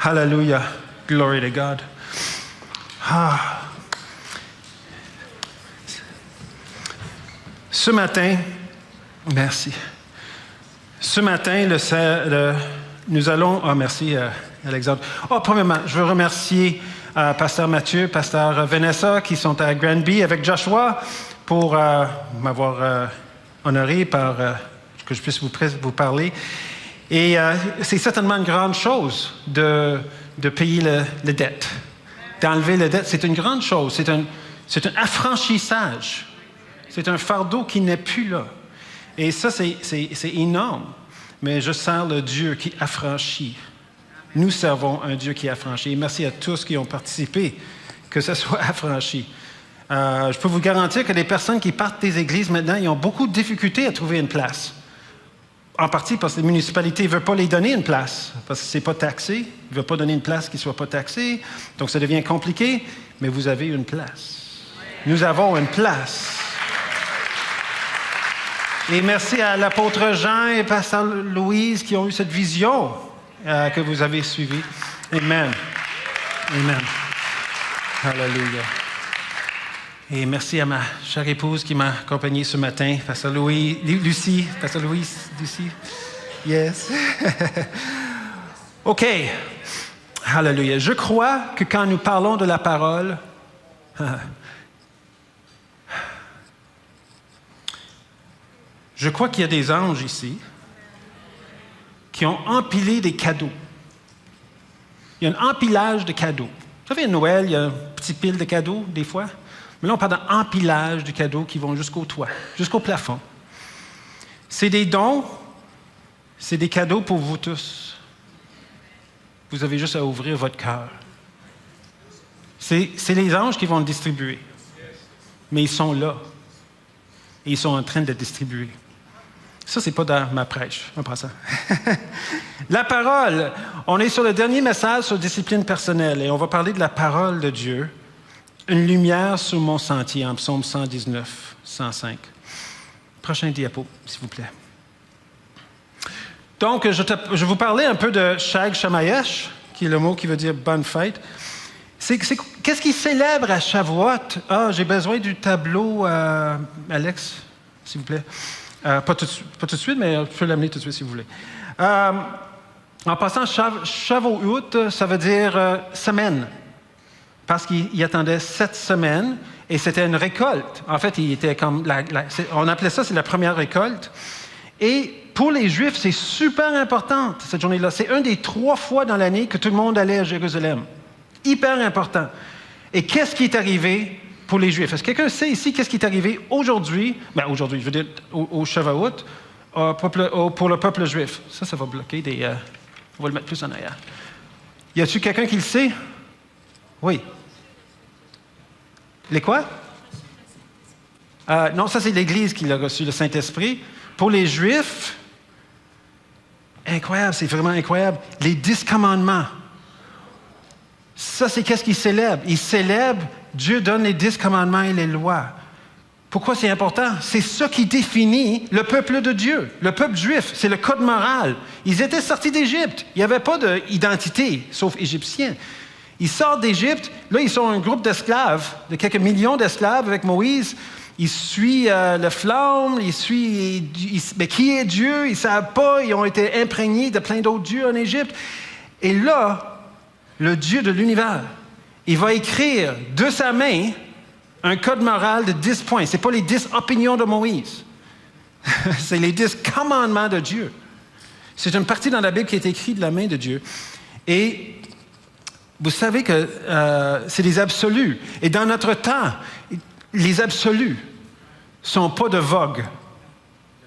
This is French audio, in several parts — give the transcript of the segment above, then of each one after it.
Hallelujah. Glory to God. Ah. Ce matin, merci. Ce matin, nous allons... Ah, merci, Alexandre. Premièrement, je veux remercier Pasteur Mathieu, Pasteur Vanessa, qui sont à Granby avec Joshua pour m'avoir honoré par que je puisse vous parler. Et c'est certainement une grande chose de payer la dette. D'enlever la dette, c'est une grande chose. C'est un affranchissage. C'est un fardeau qui n'est plus là. Et ça, c'est énorme. Mais je sers le Dieu qui affranchit. Nous servons un Dieu qui affranchit. Et merci à tous qui ont participé, que ce soit affranchi. Je peux vous garantir que les personnes qui partent des églises maintenant, ils ont beaucoup de difficultés à trouver une place. En partie parce que les municipalités ne veulent pas les donner une place, parce que ce n'est pas taxé. Ils ne veulent pas donner une place qui ne soit pas taxée. Donc, ça devient compliqué, mais vous avez une place. Nous avons une place. Et merci à l'apôtre Jean et pasteur Louise qui ont eu cette vision que vous avez suivie. Amen. Amen. Hallelujah. Et merci à ma chère épouse qui m'a accompagné ce matin, pasteur Lucie. Pasteur Louise, Lucie. Yes. OK. Hallelujah. Je crois que quand nous parlons de la parole, je crois qu'il y a des anges ici qui ont empilé des cadeaux. Il y a un empilage de cadeaux. Vous savez, à Noël, il y a une petite pile de cadeaux, des fois. Mais là, on parle d'un empilage de cadeaux qui vont jusqu'au toit, jusqu'au plafond. C'est des dons, c'est des cadeaux pour vous tous. Vous avez juste à ouvrir votre cœur. C'est les anges qui vont le distribuer. Mais ils sont là. Et ils sont en train de le distribuer. Ça, c'est pas dans ma prêche, en passant. La parole. On est sur le dernier message sur discipline personnelle et on va parler de la parole de Dieu. Une lumière sur mon sentier, en psaume 119, 105. Prochain diapo, s'il vous plaît. Donc, je vais vous parler un peu de Chag Shamayesh, qui est le mot qui veut dire bonne fête. Qu'est-ce qui célèbre à Shavuot? J'ai besoin du tableau, Alex, s'il vous plaît. Pas tout de suite, mais je peux l'amener tout de suite si vous voulez. En passant, Shavuot, ça veut dire semaine. Parce qu'il attendait 7 semaines et c'était une récolte. En fait, il était comme on appelait ça, c'est la première récolte. Et pour les Juifs, c'est super important, cette journée-là. C'est une des 3 fois dans l'année que tout le monde allait à Jérusalem. Hyper important. Et qu'est-ce qui est arrivé pour les Juifs? Est-ce que quelqu'un sait ici qu'est-ce qui est arrivé aujourd'hui? Aujourd'hui, je veux dire au Shavuot, pour le peuple juif. Ça va bloquer des... on va le mettre plus en arrière. Y a-t-il quelqu'un qui le sait? Oui. Les quoi? Non, ça c'est l'Église qui l'a reçu, le Saint-Esprit. Pour les Juifs, incroyable, c'est vraiment incroyable. Les 10 commandements. Ça, c'est qu'est-ce qu'ils célèbrent? Ils célèbrent, Dieu donne les 10 commandements et les lois. Pourquoi c'est important? C'est ça qui définit le peuple de Dieu, le peuple juif. C'est le code moral. Ils étaient sortis d'Égypte. Il n'y avait pas d'identité, sauf égyptien. Ils sortent d'Égypte. Là, ils sont un groupe d'esclaves, de quelques millions d'esclaves avec Moïse. Ils suivent le flamme, mais qui est Dieu? Ils ne savent pas. Ils ont été imprégnés de plein d'autres dieux en Égypte. Et là, le Dieu de l'univers, il va écrire de sa main un code moral de 10 points. Ce n'est pas les 10 opinions de Moïse. C'est les 10 commandements de Dieu. C'est une partie dans la Bible qui est écrite de la main de Dieu. Et vous savez que c'est des absolus. Et dans notre temps, les absolus ne sont pas de vogue.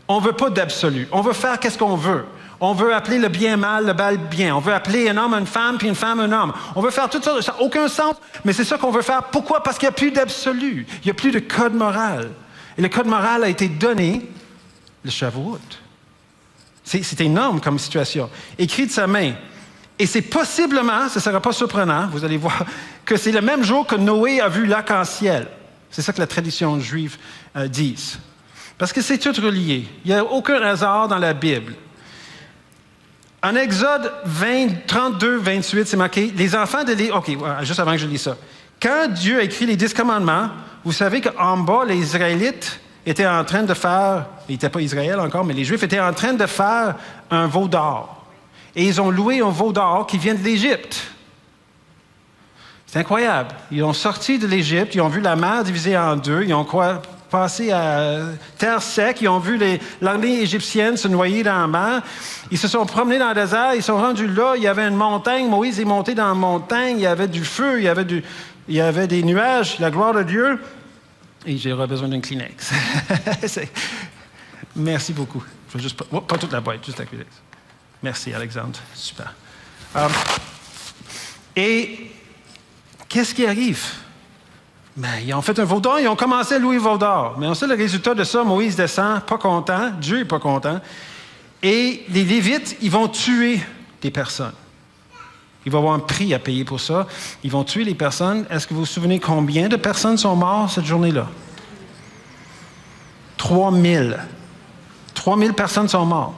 On ne veut pas d'absolu. On veut faire qu'est-ce qu'on veut. On veut appeler le bien mal, le mal bien. On veut appeler un homme une femme, puis une femme un homme. On veut faire tout ça. Ça n'a aucun sens, mais c'est ça qu'on veut faire. Pourquoi? Parce qu'il n'y a plus d'absolu. Il n'y a plus de code moral. Et le code moral a été donné le Shavuot. C'est énorme comme situation. Écrit de sa main. Et c'est possiblement, ce ne sera pas surprenant, vous allez voir, que c'est le même jour que Noé a vu l'arc-en-ciel. C'est ça que la tradition juive dit. Parce que c'est tout relié. Il n'y a aucun hasard dans la Bible. En Exode 32, 28, c'est marqué, les enfants de l'Égypte... OK, juste avant que je lis ça. Quand Dieu a écrit les 10 commandements, vous savez qu'en bas, les Israélites étaient en train de faire... Ils n'étaient pas Israël encore, mais les Juifs étaient en train de faire un veau d'or. Et ils ont loué un veau d'or qui vient de l'Égypte. C'est incroyable. Ils ont sorti de l'Égypte, ils ont vu la mer divisée en deux, ils ont passé à terre sec, ils ont vu l'armée égyptienne se noyer dans la mer. Ils se sont promenés dans le désert, ils sont rendus là, il y avait une montagne, Moïse est monté dans la montagne, il y avait du feu, il y avait des nuages, la gloire de Dieu. Et j'aurais besoin d'un Kleenex. Merci beaucoup. Je veux juste pas toute la boîte, juste un Kleenex. Merci, Alexandre. Super. Et qu'est-ce qui arrive? Ben, ils ont fait un veau d'or, ils ont commencé à louer le veau d'or. Mais on sait le résultat de ça, Moïse descend, pas content, Dieu n'est pas content. Et les Lévites, ils vont tuer des personnes. Il va y avoir un prix à payer pour ça. Ils vont tuer les personnes. Est-ce que vous vous souvenez combien de personnes sont mortes cette journée-là? 3000. 3000 personnes sont mortes.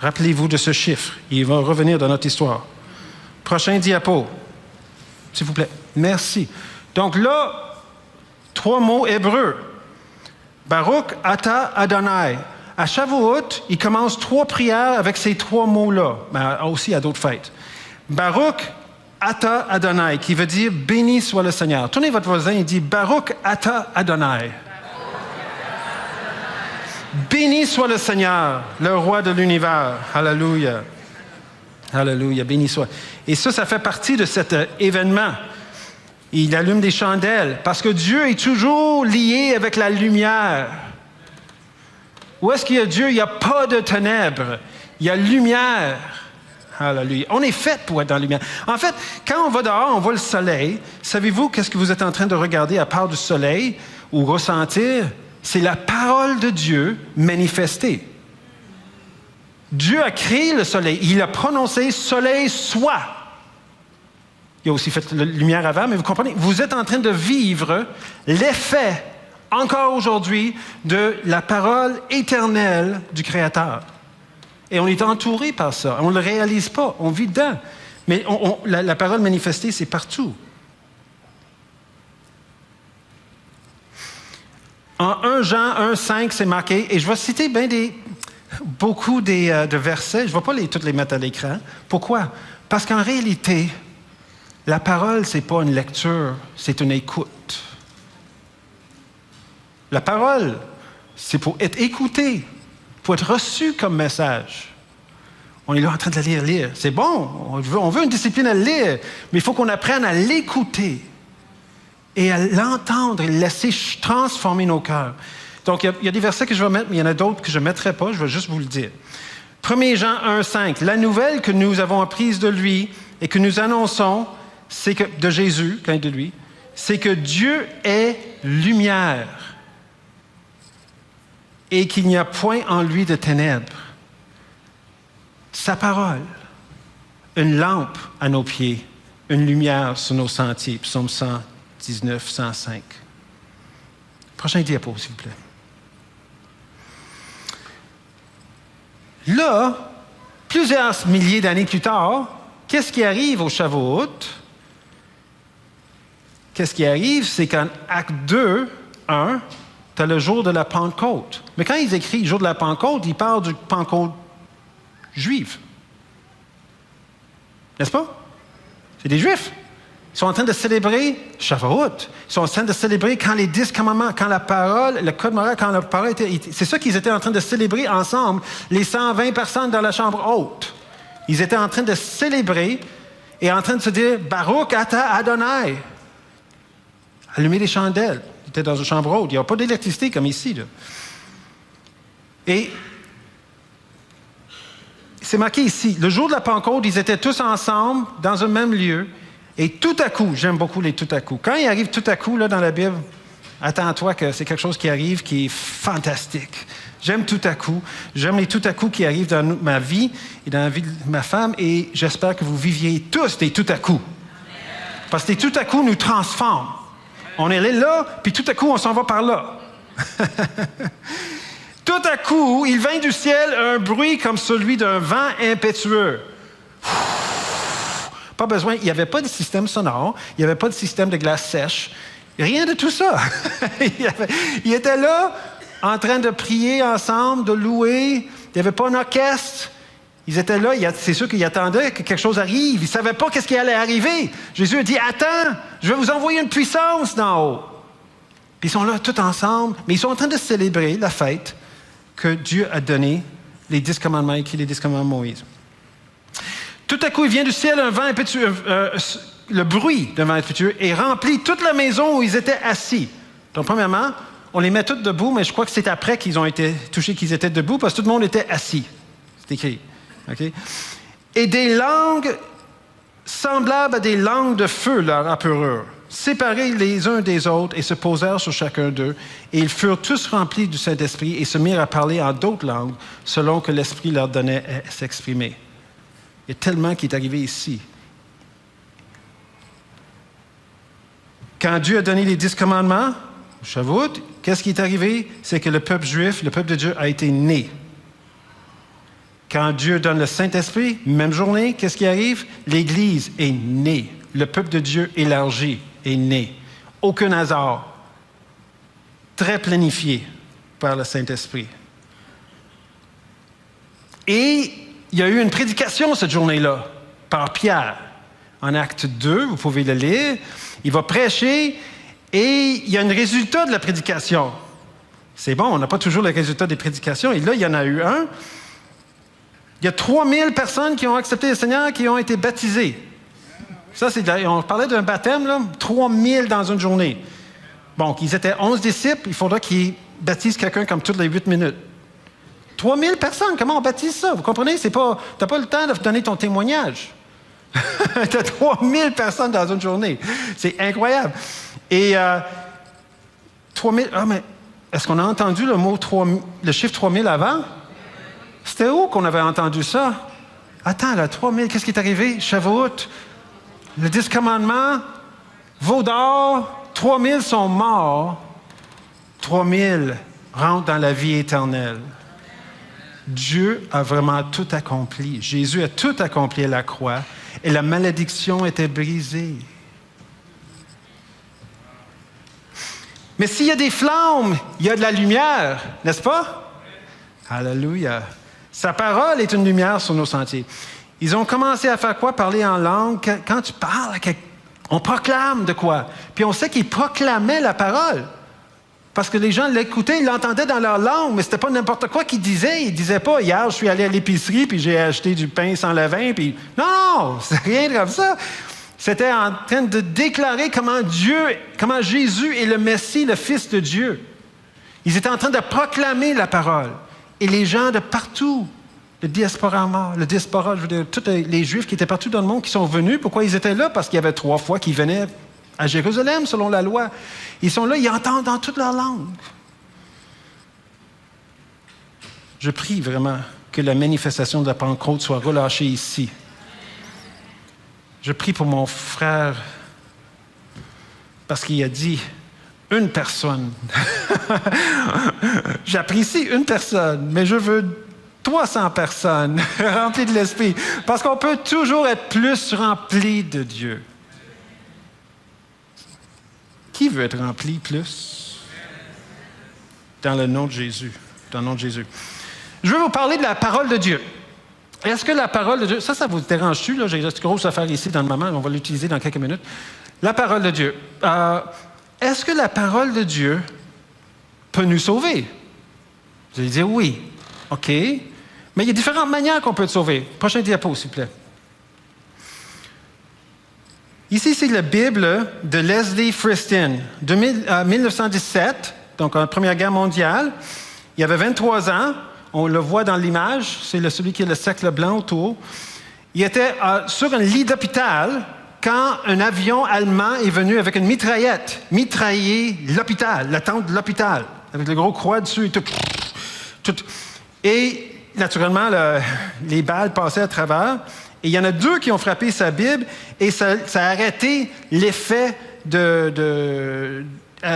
Rappelez-vous de ce chiffre. Il va revenir dans notre histoire. Prochain diapo. S'il vous plaît. Merci. Donc là, 3 mots hébreux. Baruch Ata Adonai. À Shavuot, il commence 3 prières avec ces 3 mots-là, mais aussi à d'autres fêtes. Baruch Ata Adonai, qui veut dire béni soit le Seigneur. Tournez votre voisin et dit Baruch Ata Adonai. Béni soit le Seigneur, le roi de l'univers. Alléluia. Alléluia, béni soit. Et ça fait partie de cet événement. Il allume des chandelles parce que Dieu est toujours lié avec la lumière. Où est-ce qu'il y a Dieu? Il n'y a pas de ténèbres. Il y a lumière. Alléluia. On est fait pour être dans la lumière. En fait, quand on va dehors, on voit le soleil. Savez-vous qu'est-ce que vous êtes en train de regarder à part du soleil ou ressentir? C'est la parole de Dieu manifestée. Dieu a créé le soleil. Il a prononcé « soleil, soit ». Il a aussi fait la lumière avant, mais vous comprenez, vous êtes en train de vivre l'effet, encore aujourd'hui, de la parole éternelle du Créateur. Et on est entouré par ça. On ne le réalise pas. On vit dedans. Mais la parole manifestée, c'est partout. En 1 Jean 1,5, c'est marqué, et je vais citer beaucoup de versets. Je ne vais pas tous les mettre à l'écran. Pourquoi? Parce qu'en réalité, la parole, ce n'est pas une lecture, c'est une écoute. La parole, c'est pour être écouté, pour être reçu comme message. On est là en train de la lire. C'est bon, on veut une discipline à le lire, mais il faut qu'on apprenne à l'écouter et à l'entendre et le laisser transformer nos cœurs. Donc, il y a des versets que je vais mettre, mais il y en a d'autres que je ne mettrai pas, je vais juste vous le dire. 1 Jean 1,5. La nouvelle que nous avons apprise de lui et que nous annonçons, c'est que, de Jésus, quand de lui, c'est que Dieu est lumière et qu'il n'y a point en lui de ténèbres. Sa parole, une lampe à nos pieds, une lumière sur nos sentiers. Psaume 119, 105. Prochain diapo, s'il vous plaît. Là, plusieurs milliers d'années plus tard, qu'est-ce qui arrive au Shavuot? Qu'est-ce qui arrive, c'est qu'en Acte 2, 1, tu as le jour de la Pentecôte. Mais quand ils écrivent le jour de la Pentecôte, ils parlent du Pentecôte juive. N'est-ce pas? C'est des Juifs. Ils sont en train de célébrer Shavuot. Ils sont en train de célébrer quand les 10 commandements, quand la parole, le code moral, quand la parole était... C'est ça qu'ils étaient en train de célébrer ensemble, les 120 personnes dans la chambre haute. Ils étaient en train de célébrer et en train de se dire « Baruch Ata Adonai ». Allumer des chandelles. Ils étaient dans une chambre haute. Il n'y a pas d'électricité comme ici. Là. Et c'est marqué ici, le jour de la Pentecôte, ils étaient tous ensemble dans un même lieu. Et tout à coup, j'aime beaucoup les tout à coup. Quand il arrive tout à coup là, dans la Bible, attends-toi que c'est quelque chose qui arrive qui est fantastique. J'aime tout à coup. J'aime les tout à coup qui arrivent dans ma vie et dans la vie de ma femme. Et j'espère que vous viviez tous des tout à coup. Parce que les tout à coup nous transforment. On est là, puis tout à coup, on s'en va par là. Tout à coup, il vint du ciel un bruit comme celui d'un vent impétueux. Pas besoin, il n'y avait pas de système sonore, il n'y avait pas de système de glace sèche, rien de tout ça. Il était là, en train de prier ensemble, de louer, il n'y avait pas un orchestre. Ils étaient là, c'est sûr qu'ils attendaient que quelque chose arrive. Ils ne savaient pas qu'est-ce qui allait arriver. Jésus a dit, attends, je vais vous envoyer une puissance d'en haut. Puis ils sont là tous ensemble, mais ils sont en train de célébrer la fête que Dieu a donné, les 10 commandements, écrits les 10 commandements de Moïse. Tout à coup, il vient du ciel un vent impétueux, le bruit d'un vent impétueux et remplit toute la maison où ils étaient assis. Donc, premièrement, on les met tous debout, mais je crois que c'est après qu'ils ont été touchés qu'ils étaient debout, parce que tout le monde était assis. C'est écrit. Okay? Et des langues semblables à des langues de feu leur apparurent, séparés les uns des autres, et se posèrent sur chacun d'eux. Et ils furent tous remplis du Saint-Esprit et se mirent à parler en d'autres langues, selon que l'Esprit leur donnait à s'exprimer. Il y a tellement qui est arrivé ici. Quand Dieu a donné les 10 commandements, Shavuot, qu'est-ce qui est arrivé? C'est que le peuple juif, le peuple de Dieu, a été né. Quand Dieu donne le Saint-Esprit, même journée, qu'est-ce qui arrive? L'Église est née. Le peuple de Dieu élargi est né. Aucun hasard. Très planifié par le Saint-Esprit. Et il y a eu une prédication cette journée-là par Pierre. En acte 2, vous pouvez le lire. Il va prêcher et il y a un résultat de la prédication. C'est bon, on n'a pas toujours le résultat des prédications. Et là, il y en a eu un. Il y a 3000 personnes qui ont accepté le Seigneur, qui ont été baptisées. Ça, on parlait d'un baptême, là, 3000 dans une journée. Bon, ils étaient 11 disciples, il faudra qu'ils baptisent quelqu'un comme toutes les 8 minutes. 3000 personnes, comment on baptise ça? Vous comprenez? Tu n'as pas le temps de donner ton témoignage. Tu as 3000 personnes dans une journée. C'est incroyable. Et 3000... Ah, mais est-ce qu'on a entendu le chiffre 3000 avant? C'était où qu'on avait entendu ça? Attends, là, 3000, qu'est-ce qui est arrivé? Shavuot, le 10 commandements, veau d'or, 3000 sont morts, 3000 rentrent dans la vie éternelle. Dieu a vraiment tout accompli. Jésus a tout accompli à la croix et la malédiction était brisée. Mais s'il y a des flammes, il y a de la lumière, n'est-ce pas? Alléluia. Sa parole est une lumière sur nos sentiers. Ils ont commencé à faire quoi? Parler en langue. Quand tu parles, on proclame de quoi? Puis on sait qu'ils proclamaient la parole. Parce que les gens l'écoutaient, ils l'entendaient dans leur langue, mais c'était pas n'importe quoi qu'ils disaient. Ils disaient pas, hier, je suis allé à l'épicerie, puis j'ai acheté du pain sans levain, puis... Non, c'est rien comme ça. C'était en train de déclarer comment Jésus est le Messie, le Fils de Dieu. Ils étaient en train de proclamer la parole. Et les gens de partout, le diaspora, je veux dire, tous les Juifs qui étaient partout dans le monde, qui sont venus, pourquoi ils étaient là? Parce qu'il y avait 3 fois qu'ils venaient à Jérusalem, selon la loi. Ils sont là, ils entendent dans toute leur langue. Je prie vraiment que la manifestation de la Pentecôte soit relâchée ici. Je prie pour mon frère, parce qu'il a dit une personne. J'apprécie une personne, mais je veux 300 personnes remplies de l'Esprit, parce qu'on peut toujours être plus rempli de Dieu. Qui veut être rempli plus? Dans le nom de Jésus. Dans le nom de Jésus. Je veux vous parler de la parole de Dieu. Est-ce que la parole de Dieu... Ça vous dérange-tu? Là? J'ai une grosse affaire ici dans le moment. On va l'utiliser dans quelques minutes. La parole de Dieu. Est-ce que la parole de Dieu peut nous sauver? Vous allez dire oui. OK. Mais il y a différentes manières qu'on peut être sauvé. Prochain diapo, s'il vous plaît. Ici, c'est la Bible de Leslie Friston, de 1917, donc en Première Guerre mondiale. Il y avait 23 ans. On le voit dans l'image. C'est celui qui a le cercle blanc autour. Il était sur un lit d'hôpital quand un avion allemand est venu avec une mitraillette, mitrailler l'hôpital, la tente de l'hôpital, avec le gros croix dessus et tout. Et naturellement, les balles passaient à travers. Et il y en a 2 qui ont frappé sa Bible et ça a arrêté l'effet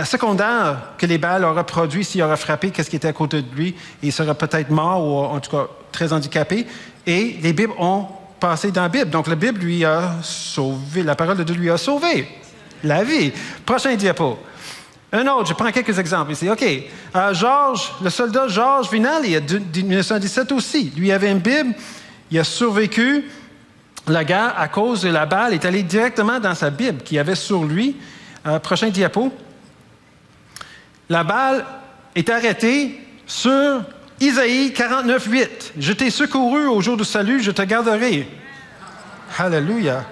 secondaire que les balles auraient produit s'il aurait frappé qu'est-ce qui était à côté de lui. Et il serait peut-être mort ou en tout cas très handicapé. Et les Bibles ont passé dans la Bible. Donc la Bible lui a sauvé, la parole de Dieu lui a sauvé la vie. Prochain diapo. Un autre, je prends quelques exemples ici. OK. Georges, le soldat Georges Vinal, de 1917 aussi. Lui avait une Bible, il a survécu la guerre à cause de la balle, est allé directement dans sa Bible qu'il avait sur lui. Prochain diapo. La balle est arrêtée sur Isaïe 49:8. Je t'ai secouru au jour du salut, je te garderai. Alléluia.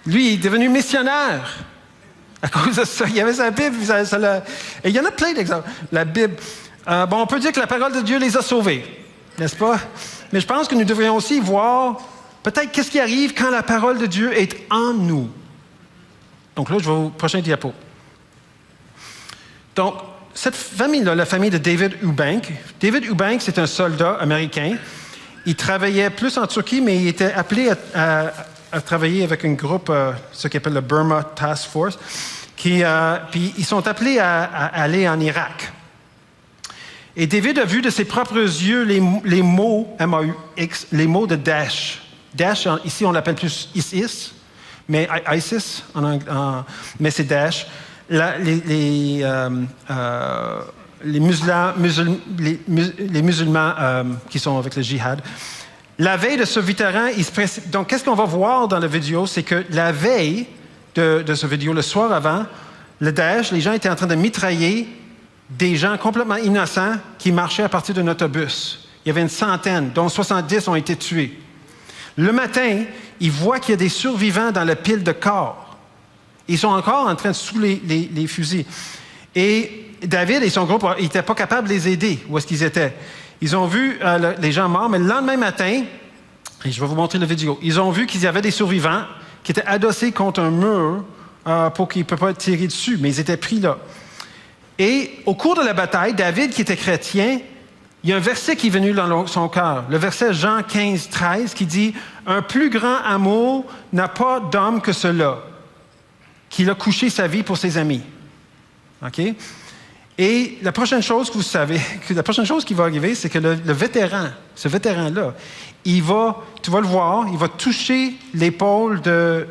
Lui, il est devenu missionnaire à cause de ça. Il y avait sa Bible. Et il y en a plein d'exemples. La Bible. On peut dire que la parole de Dieu les a sauvés, n'est-ce pas? Mais je pense que nous devrions aussi voir peut-être qu'est-ce qui arrive quand la parole de Dieu est en nous. Donc là, je vais au prochain diapo. Donc, cette famille-là, la famille de David Eubank. David Eubank, c'est un soldat américain. Il travaillait plus en Turquie, mais il était appelé à travailler avec un groupe, ce qu'on appelle le Burma Task Force, puis ils sont appelés à aller en Irak. Et David a vu de ses propres yeux les mots, M-A-U-X, les mots de Daesh. Daesh, ici, on l'appelle plus ISIS, mais ISIS, mais c'est Daesh. Les musulmans qui sont avec le djihad. La veille de ce vétéran, donc qu'est-ce qu'on va voir dans la vidéo, c'est que la veille de ce vidéo, le soir avant, le Daesh, les gens étaient en train de mitrailler des gens complètement innocents qui marchaient à partir d'un autobus. Il y avait une centaine, dont 70 ont été tués. Le matin, ils voient qu'il y a des survivants dans la pile de corps. Ils sont encore en train de sous les fusils. Et David et son groupe n'étaient pas capables de les aider où est-ce qu'ils étaient. Ils ont vu les gens morts, mais le lendemain matin, et je vais vous montrer la vidéo, ils ont vu qu'il y avait des survivants qui étaient adossés contre un mur pour qu'ils ne peuvent pas être tirés dessus, mais ils étaient pris là. Et au cours de la bataille, David, qui était chrétien, il y a un verset qui est venu dans son cœur, le verset Jean 15, 13, qui dit « Un plus grand amour n'a pas d'homme que cela, qu'il a couché sa vie pour ses amis. » OK? Et la prochaine chose que vous savez, la prochaine chose qui va arriver, c'est que le vétéran, ce vétéran-là, tu vas le voir, il va toucher l'épaule de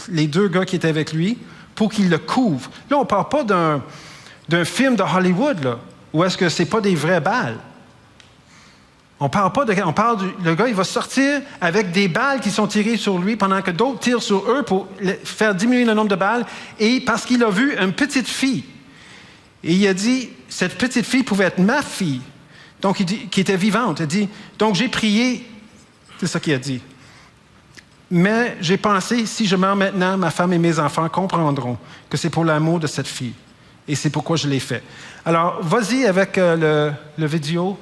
les deux gars qui étaient avec lui pour qu'il le couvre. Là, on ne parle pas d'un film de Hollywood, là, où est-ce que ce n'est pas des vraies balles. On parle le gars, il va sortir avec des balles qui sont tirées sur lui pendant que d'autres tirent sur eux pour faire diminuer le nombre de balles, et parce qu'il a vu une petite fille. Et il a dit, cette petite fille pouvait être ma fille, donc qui était vivante. Il a dit, donc j'ai prié, c'est ça qu'il a dit. Mais j'ai pensé, si je meurs maintenant, ma femme et mes enfants comprendront que c'est pour l'amour de cette fille. Et c'est pourquoi je l'ai fait. Alors, vas-y avec le vidéo.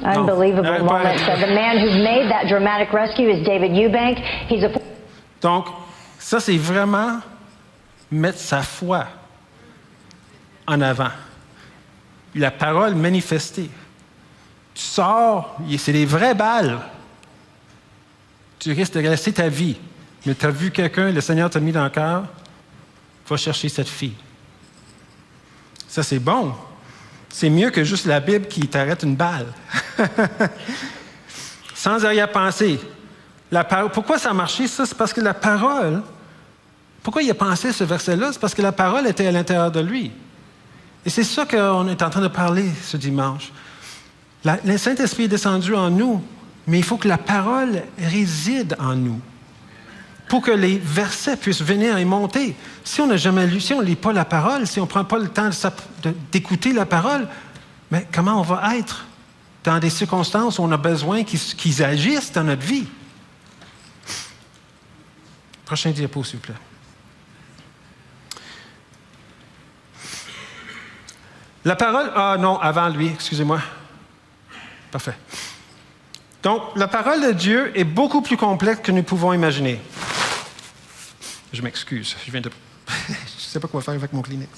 Unbelievable moment. So the man who made that dramatic rescue is David Eubank. He's a... Donc, ça, c'est vraiment mettre sa foi en avant. La parole manifestée. Tu sors, c'est des vraies balles. Tu risques de rester ta vie. Mais tu as vu quelqu'un, le Seigneur t'a mis dans le cœur, va chercher cette fille. Ça, c'est bon. C'est mieux que juste la Bible qui t'arrête une balle. Sans arrière-pensée. Pourquoi ça a marché, ça? C'est parce que la parole... Pourquoi il a pensé ce verset-là? C'est parce que la parole était à l'intérieur de lui. Et c'est ça qu'on est en train de parler ce dimanche. Le Saint-Esprit est descendu en nous, mais il faut que la parole réside en nous pour que les versets puissent venir et monter. Si on n'a jamais lu, si on ne lit pas la parole, si on ne prend pas le temps d'écouter la parole, mais comment on va être dans des circonstances où on a besoin qu'ils agissent dans notre vie? Prochain diapo, s'il vous plaît. La parole... Ah non, avant lui, excusez-moi. Parfait. Donc, la parole de Dieu est beaucoup plus complexe que nous pouvons imaginer. Je m'excuse, je viens de... je ne sais pas quoi faire avec mon Kleenex.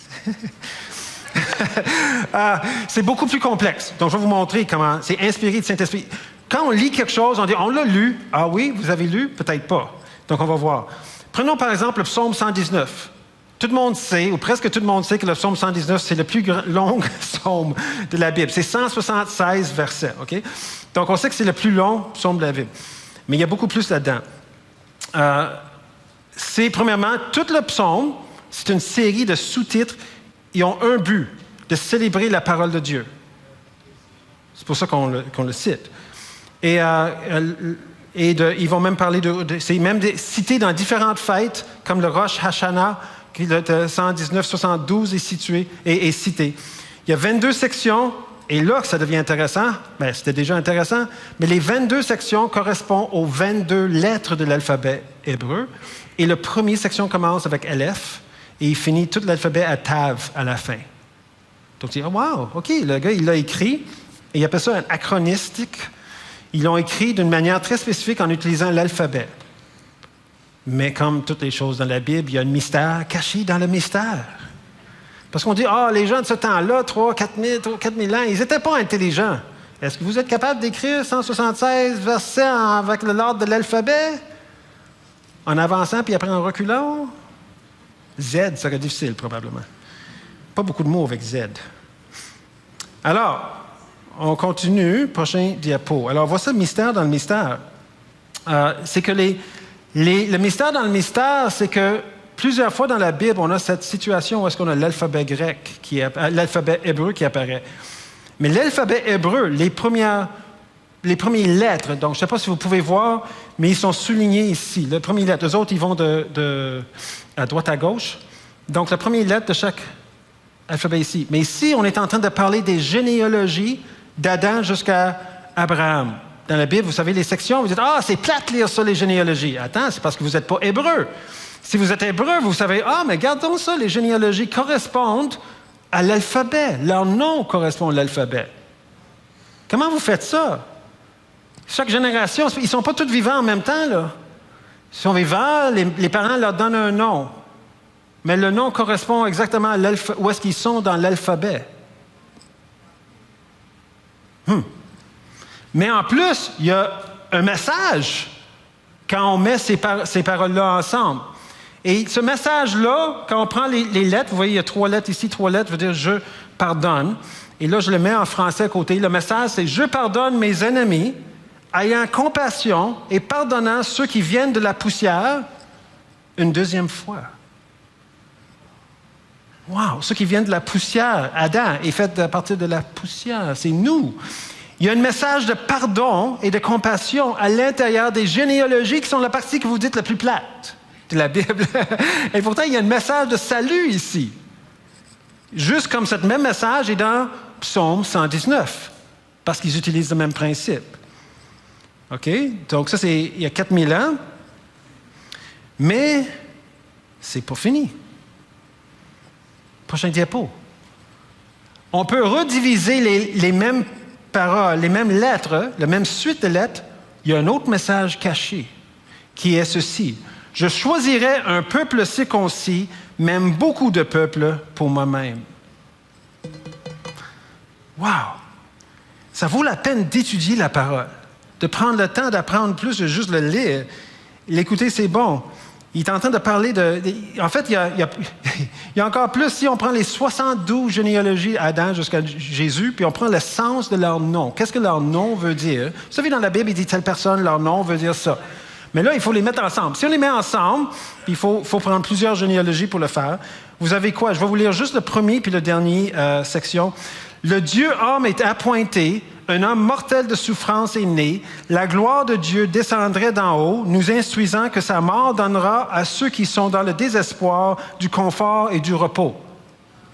C'est beaucoup plus complexe. Donc, je vais vous montrer comment c'est inspiré du Saint-Esprit. Quand on lit quelque chose, on dit, on l'a lu. Ah oui, vous avez lu? Peut-être pas. Donc, on va voir. Prenons par exemple le psaume 119. Tout le monde sait, ou presque tout le monde sait que le psaume 119, c'est le plus long psaume de la Bible. C'est 176 versets, OK? Donc, on sait que c'est le plus long psaume de la Bible. Mais il y a beaucoup plus là-dedans. C'est, premièrement, tout le psaume, c'est une série de sous-titres. Ils ont un but, de célébrer la parole de Dieu. C'est pour ça qu'on le cite. Et ils vont même parler c'est même cité dans différentes fêtes, comme le Rosh Hashanah, qui est 119-72 est cité. Il y a 22 sections, et là que ça devient intéressant, bien, c'était déjà intéressant, mais les 22 sections correspondent aux 22 lettres de l'alphabet hébreu, et la première section commence avec Aleph, et il finit tout l'alphabet à Tav à la fin. Donc tu dis, oh, wow, OK, le gars, il l'a écrit, et il appelle ça un acronistique. Ils l'ont écrit d'une manière très spécifique en utilisant l'alphabet. Mais comme toutes les choses dans la Bible, il y a un mystère caché dans le mystère. Parce qu'on dit, les gens de ce temps-là, 4 000 ans, ils n'étaient pas intelligents. Est-ce que vous êtes capable d'écrire 176 versets avec l'ordre de l'alphabet? En avançant, puis après en reculant? Z serait difficile, probablement. Pas beaucoup de mots avec Z. Alors, on continue. Prochain diapo. Alors, voici le mystère dans le mystère. C'est que le mystère dans le mystère, c'est que plusieurs fois dans la Bible, on a cette situation où est-ce qu'on a l'alphabet grec, l'alphabet hébreu qui apparaît. Mais l'alphabet hébreu, les premières lettres, donc je ne sais pas si vous pouvez voir, mais ils sont soulignés ici. Les premières lettres, les autres, ils vont à droite à gauche. Donc, la première lettre de chaque alphabet ici. Mais ici, on est en train de parler des généalogies d'Adam jusqu'à Abraham. Dans la Bible, vous savez, les sections, vous dites, c'est plate lire ça, les généalogies. Attends, c'est parce que vous n'êtes pas hébreu. Si vous êtes hébreu, vous savez, mais gardons ça, les généalogies correspondent à l'alphabet. Leur nom correspond à l'alphabet. Comment vous faites ça? Chaque génération, ils ne sont pas tous vivants en même temps, là. Ils sont vivants, les parents leur donnent un nom. Mais le nom correspond exactement à où est-ce qu'ils sont dans l'alphabet. Mais en plus, il y a un message quand on met ces paroles-là ensemble. Et ce message-là, quand on prend les lettres, vous voyez, il y a 3 lettres ici, 3 lettres, veut dire « je pardonne ». Et là, je le mets en français à côté. Le message, c'est « je pardonne mes ennemis, ayant compassion et pardonnant ceux qui viennent de la poussière une deuxième fois ». Wow! Ceux qui viennent de la poussière. Adam est fait à partir de la poussière. C'est nous. Il y a un message de pardon et de compassion à l'intérieur des généalogies qui sont la partie que vous dites la plus plate de la Bible. Et pourtant, il y a un message de salut ici. Juste comme ce même message est dans Psaume 119, parce qu'ils utilisent le même principe. OK? Donc ça, c'est il y a 4000 ans. Mais c'est pas fini. Prochain diapo. On peut rediviser les mêmes paroles, les mêmes lettres, la même suite de lettres. Il y a un autre message caché qui est ceci. Je choisirai un peuple circoncis, même beaucoup de peuples pour moi-même. Wow! Ça vaut la peine d'étudier la parole, de prendre le temps d'apprendre plus que juste le lire. L'écouter, c'est bon. Il est en train de parler en fait, il y a encore plus. Si on prend les 72 généalogies d'Adam jusqu'à Jésus, puis on prend le sens de leur nom. Qu'est-ce que leur nom veut dire? Vous savez, dans la Bible, il dit telle personne, leur nom veut dire ça. Mais là, il faut les mettre ensemble. Si on les met ensemble, il faut prendre plusieurs généalogies pour le faire. Vous avez quoi? Je vais vous lire juste le premier puis le dernier section. Le Dieu homme est appointé, un homme mortel de souffrance est né. La gloire de Dieu descendrait d'en haut, nous instruisant que sa mort donnera à ceux qui sont dans le désespoir du confort et du repos.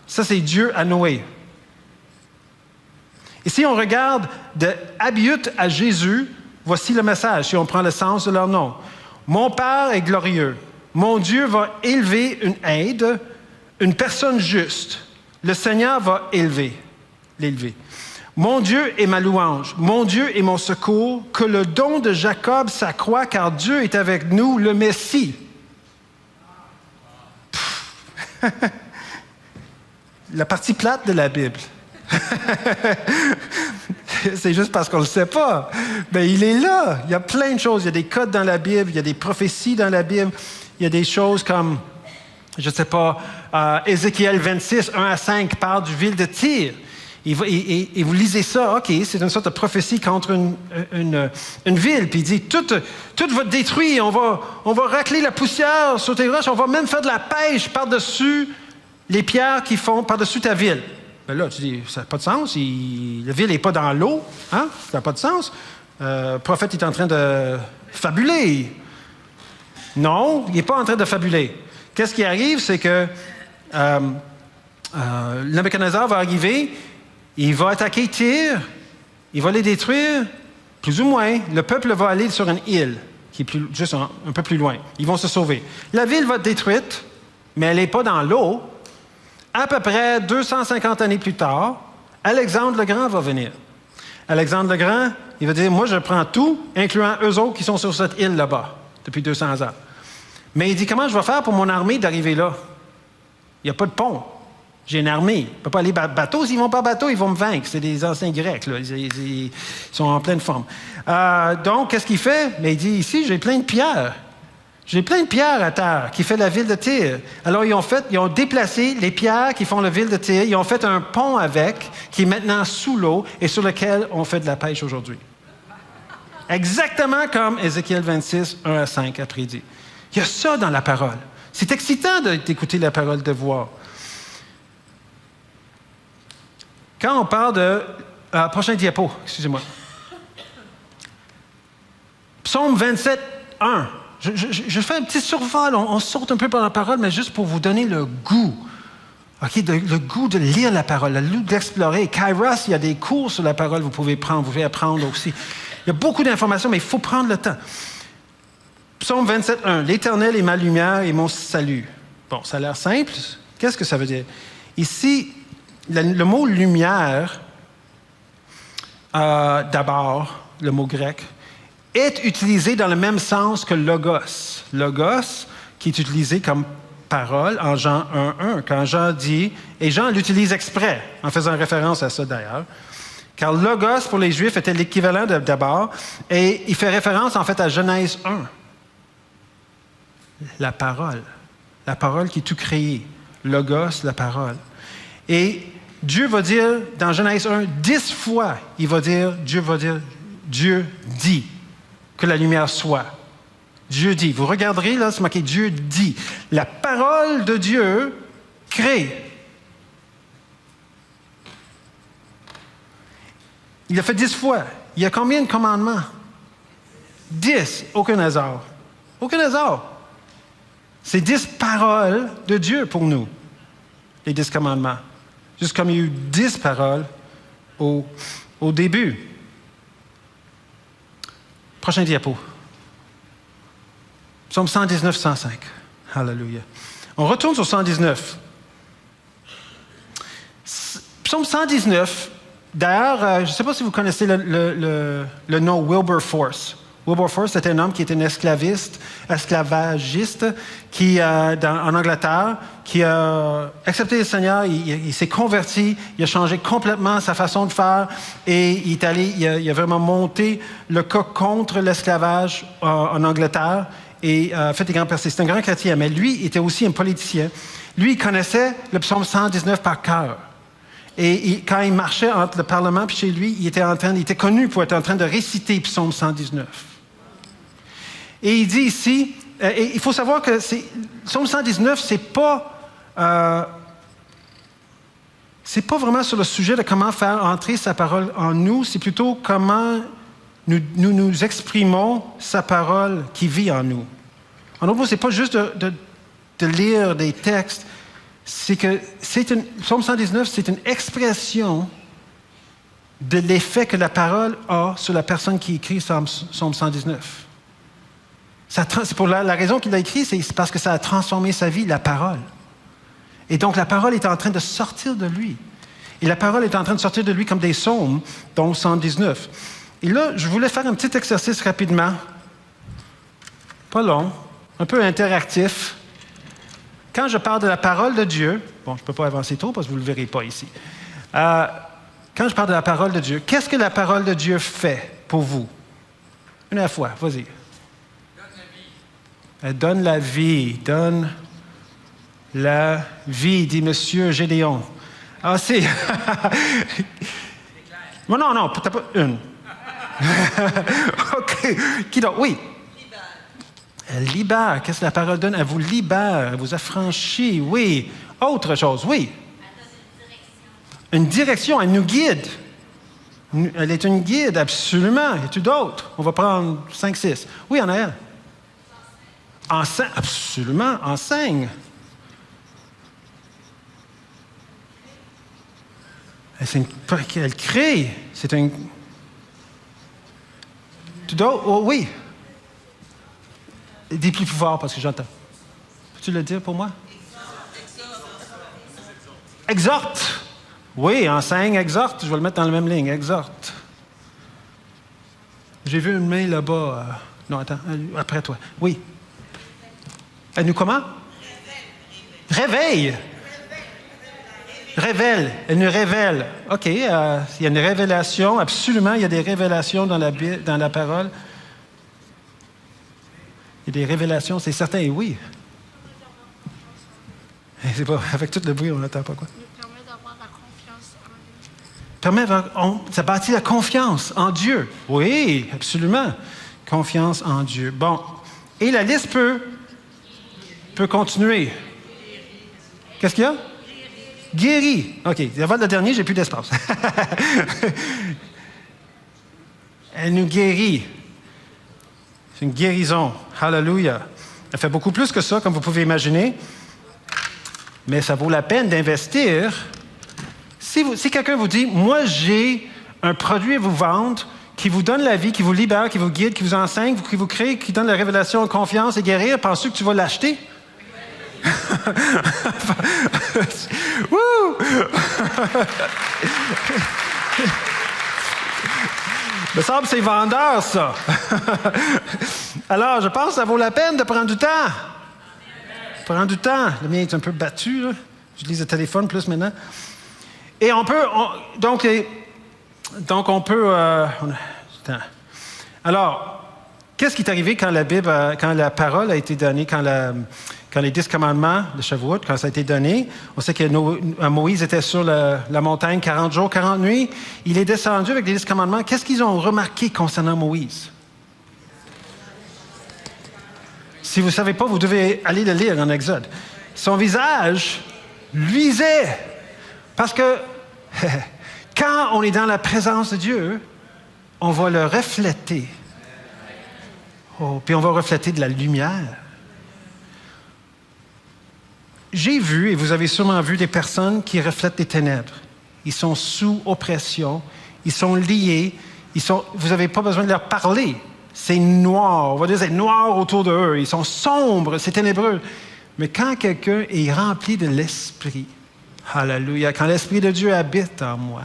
Ça, c'est Dieu à Noé. Et si on regarde de Abiut à Jésus, voici le message, si on prend le sens de leur nom. Mon Père est glorieux. Mon Dieu va élever une aide, une personne juste. Le Seigneur va l'élever. Mon Dieu est ma louange, mon Dieu est mon secours, que le don de Jacob s'accroît, car Dieu est avec nous, le Messie. La partie plate de la Bible. C'est juste parce qu'on ne le sait pas. Mais il est là. Il y a plein de choses. Il y a des codes dans la Bible, il y a des prophéties dans la Bible. Il y a des choses comme, je ne sais pas, Ézéchiel 26, 1 à 5 parle du ville de Tyr. Et vous lisez ça, OK, c'est une sorte de prophétie contre une ville. Puis il dit, tout va être détruit. On va racler la poussière sur tes roches. On va même faire de la pêche par-dessus les pierres qui font par-dessus ta ville. Ben là, tu dis, ça n'a pas de sens. La ville n'est pas dans l'eau. Hein? Ça n'a pas de sens. Le prophète est en train de fabuler. Non, il n'est pas en train de fabuler. Qu'est-ce qui arrive? C'est que Nabuchodonosor va arriver, il va attaquer Tyr, il va les détruire, plus ou moins. Le peuple va aller sur une île, qui est juste un peu plus loin. Ils vont se sauver. La ville va être détruite, mais elle n'est pas dans l'eau. À peu près 250 années plus tard, Alexandre le Grand va venir. Alexandre le Grand, il va dire, moi je prends tout, incluant eux autres qui sont sur cette île là-bas, depuis 200 ans. Mais il dit, comment je vais faire pour mon armée d'arriver là? Il n'y a pas de pont. J'ai une armée. Je ne peux pas aller bateau. S'ils ne vont pas bateau, ils vont me vaincre. C'est des anciens Grecs. Là. Ils sont en pleine forme. Donc, qu'est-ce qu'il fait? Mais il dit, ici, j'ai plein de pierres. J'ai plein de pierres à terre qui fait la ville de Tyr. Alors, ils ont déplacé les pierres qui font la ville de Tyr. Ils ont fait un pont avec, qui est maintenant sous l'eau et sur lequel on fait de la pêche aujourd'hui. Exactement comme Ézéchiel 26, 1 à 5 a prédit. Il y a ça dans la parole. C'est excitant d'écouter la parole, de voir. Quand on parle de... prochain diapo, excusez-moi. Psaume 27, 1. Je fais un petit survol, on saute un peu par la parole, mais juste pour vous donner le goût. Okay, le goût de lire la parole, le goût d'explorer. Kairos, il y a des cours sur la parole, vous pouvez apprendre aussi. Il y a beaucoup d'informations, mais il faut prendre le temps. Psaume 27, 1. L'Éternel est ma lumière et mon salut. Bon, ça a l'air simple. Qu'est-ce que ça veut dire? Ici, le mot lumière, d'abord, le mot grec, est utilisé dans le même sens que logos. Logos, qui est utilisé comme parole en Jean 1.1. Quand Jean dit, et Jean l'utilise exprès, en faisant référence à ça d'ailleurs, car logos pour les Juifs était l'équivalent d'abord, et il fait référence en fait à Genèse 1. La parole qui est tout créé. Logos, la parole. Et Dieu va dire, dans Genèse 1, 10 fois, Dieu dit que la lumière soit. Dieu dit. Vous regarderez, là, c'est marqué Dieu dit. La parole de Dieu crée. Il a fait 10 fois. Il y a combien de commandements? 10. Aucun hasard. Aucun hasard. C'est 10 paroles de Dieu pour nous, les 10 commandements. Juste comme il y a eu 10 paroles au début. Prochain diapo. Psaume 119, 105. Alléluia. On retourne sur 119. Psaume 119, d'ailleurs, je ne sais pas si vous connaissez le nom Wilberforce. Wilberforce, c'était un homme qui était un esclavagiste, qui, en Angleterre, qui a accepté le Seigneur, il s'est converti, il a changé complètement sa façon de faire et il a vraiment monté le cas contre l'esclavage en Angleterre et fait des grands percées. C'est un grand chrétien, mais lui, il était aussi un politicien. Lui, il connaissait le psaume 119 par cœur. Et quand il marchait entre le Parlement et chez lui, il était connu pour être en train de réciter psaume 119. Et il dit ici, et il faut savoir que psaume 119, c'est pas vraiment sur le sujet de comment faire entrer sa parole en nous, c'est plutôt comment nous exprimons sa parole qui vit en nous. En d'autres mots, c'est pas juste de lire des textes, c'est que psaume 119, c'est une expression de l'effet que la parole a sur la personne qui écrit psaume 119. C'est pour la raison qu'il a écrit, c'est parce que ça a transformé sa vie, la parole. Et donc, la parole est en train de sortir de lui. Et la parole est en train de sortir de lui comme des psaumes, dont 119. Et là, je voulais faire un petit exercice rapidement. Pas long, un peu interactif. Quand je parle de la parole de Dieu, bon, je ne peux pas avancer trop parce que vous ne le verrez pas ici. Quand je parle de la parole de Dieu, qu'est-ce que la parole de Dieu fait pour vous? Une à la fois, vas-y. Elle donne la vie. Donne la vie, dit M. Gédéon. Ah, c'est... non, t'as pas une. OK. Qui d'autre? Oui. Elle libère. Qu'est-ce que la parole donne? Elle vous libère, elle vous affranchit. Oui. Autre chose, oui. Une direction, elle nous guide. Elle est une guide, absolument. Y a-t-il d'autres? On va prendre 5, 6. Oui, il y en a un. Enseigne, absolument, enseigne. Elle crée. C'est un... Tu dois... Oh, oui. Dis plus fort parce que j'entends. Peux-tu le dire pour moi? Exhorte. Oui, enseigne, exhorte. Je vais le mettre dans la même ligne. Exhorte. J'ai vu une main là-bas. Non, attends. Après toi. Oui. Elle nous comment? Réveille. Révèle. Elle nous révèle. OK. Il y a une révélation. Absolument, il y a des révélations dans la parole. Il y a des révélations, c'est certain, et oui. C'est pas, avec tout le bruit, on n'entend pas quoi. Permet d'avoir la confiance en Dieu. Ça bâtit la confiance en Dieu. Oui, absolument. Confiance en Dieu. Bon. Et la liste peut continuer. Qu'est-ce qu'il y a? Guéri. OK. Avant le dernier, j'ai plus d'espace. Elle nous guérit. C'est une guérison. Hallelujah. Elle fait beaucoup plus que ça, comme vous pouvez imaginer. Mais ça vaut la peine d'investir. Si quelqu'un vous dit, moi, j'ai un produit à vous vendre qui vous donne la vie, qui vous libère, qui vous guide, qui vous enseigne, qui vous crée, qui donne la révélation, confiance et guérir, penses-tu que tu vas l'acheter? Wouh! Il me semble que c'est vendeur, ça. Alors, je pense que ça vaut la peine de prendre du temps. Prendre du temps. Le mien est un peu battu, là. Je lis le téléphone plus maintenant. Et on peut... Donc, on peut... Alors, qu'est-ce qui est arrivé quand la parole a été donnée, quand les 10 commandements de Shavuot, quand ça a été donné? On sait que Moïse était sur la montagne 40 jours, 40 nuits. Il est descendu avec les 10 commandements. Qu'est-ce qu'ils ont remarqué concernant Moïse? Si vous ne savez pas, vous devez aller le lire en Exode. Son visage luisait. Parce que quand on est dans la présence de Dieu, on va le refléter. Oh, puis on va refléter de la lumière. J'ai vu, et vous avez sûrement vu, des personnes qui reflètent des ténèbres. Ils sont sous oppression, ils sont liés, vous n'avez pas besoin de leur parler. C'est noir, on va dire c'est noir autour d'eux, ils sont sombres, c'est ténébreux. Mais quand quelqu'un est rempli de l'Esprit, hallelujah, quand l'Esprit de Dieu habite en moi,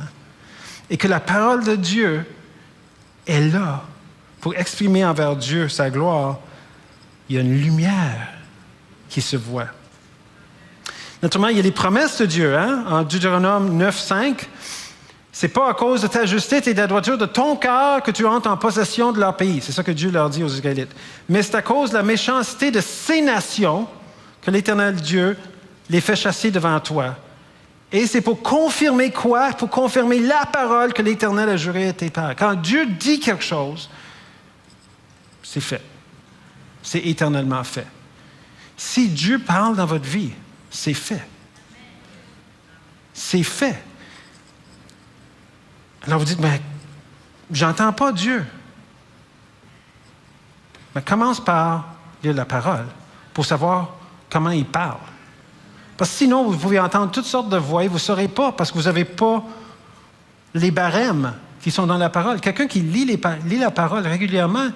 et que la parole de Dieu est là pour exprimer envers Dieu sa gloire, il y a une lumière qui se voit. Naturellement, il y a les promesses de Dieu, hein? En Deutéronome 9:5. C'est pas à cause de ta justice et de la droiture de ton cœur que tu entres en possession de leur pays. C'est ça que Dieu leur dit aux Israélites. Mais c'est à cause de la méchanceté de ces nations que l'Éternel Dieu les fait chasser devant toi. Et c'est pour confirmer quoi? Pour confirmer la parole que l'Éternel a jurée à tes pères. Quand Dieu dit quelque chose, c'est fait. C'est éternellement fait. Si Dieu parle dans votre vie, c'est fait. C'est fait. Alors vous dites, mais j'entends pas Dieu. Mais commence par lire la parole pour savoir comment il parle. Parce que sinon, vous pouvez entendre toutes sortes de voix et vous ne saurez pas parce que vous n'avez pas les barèmes qui sont dans la parole. Quelqu'un qui lit la parole régulièrement,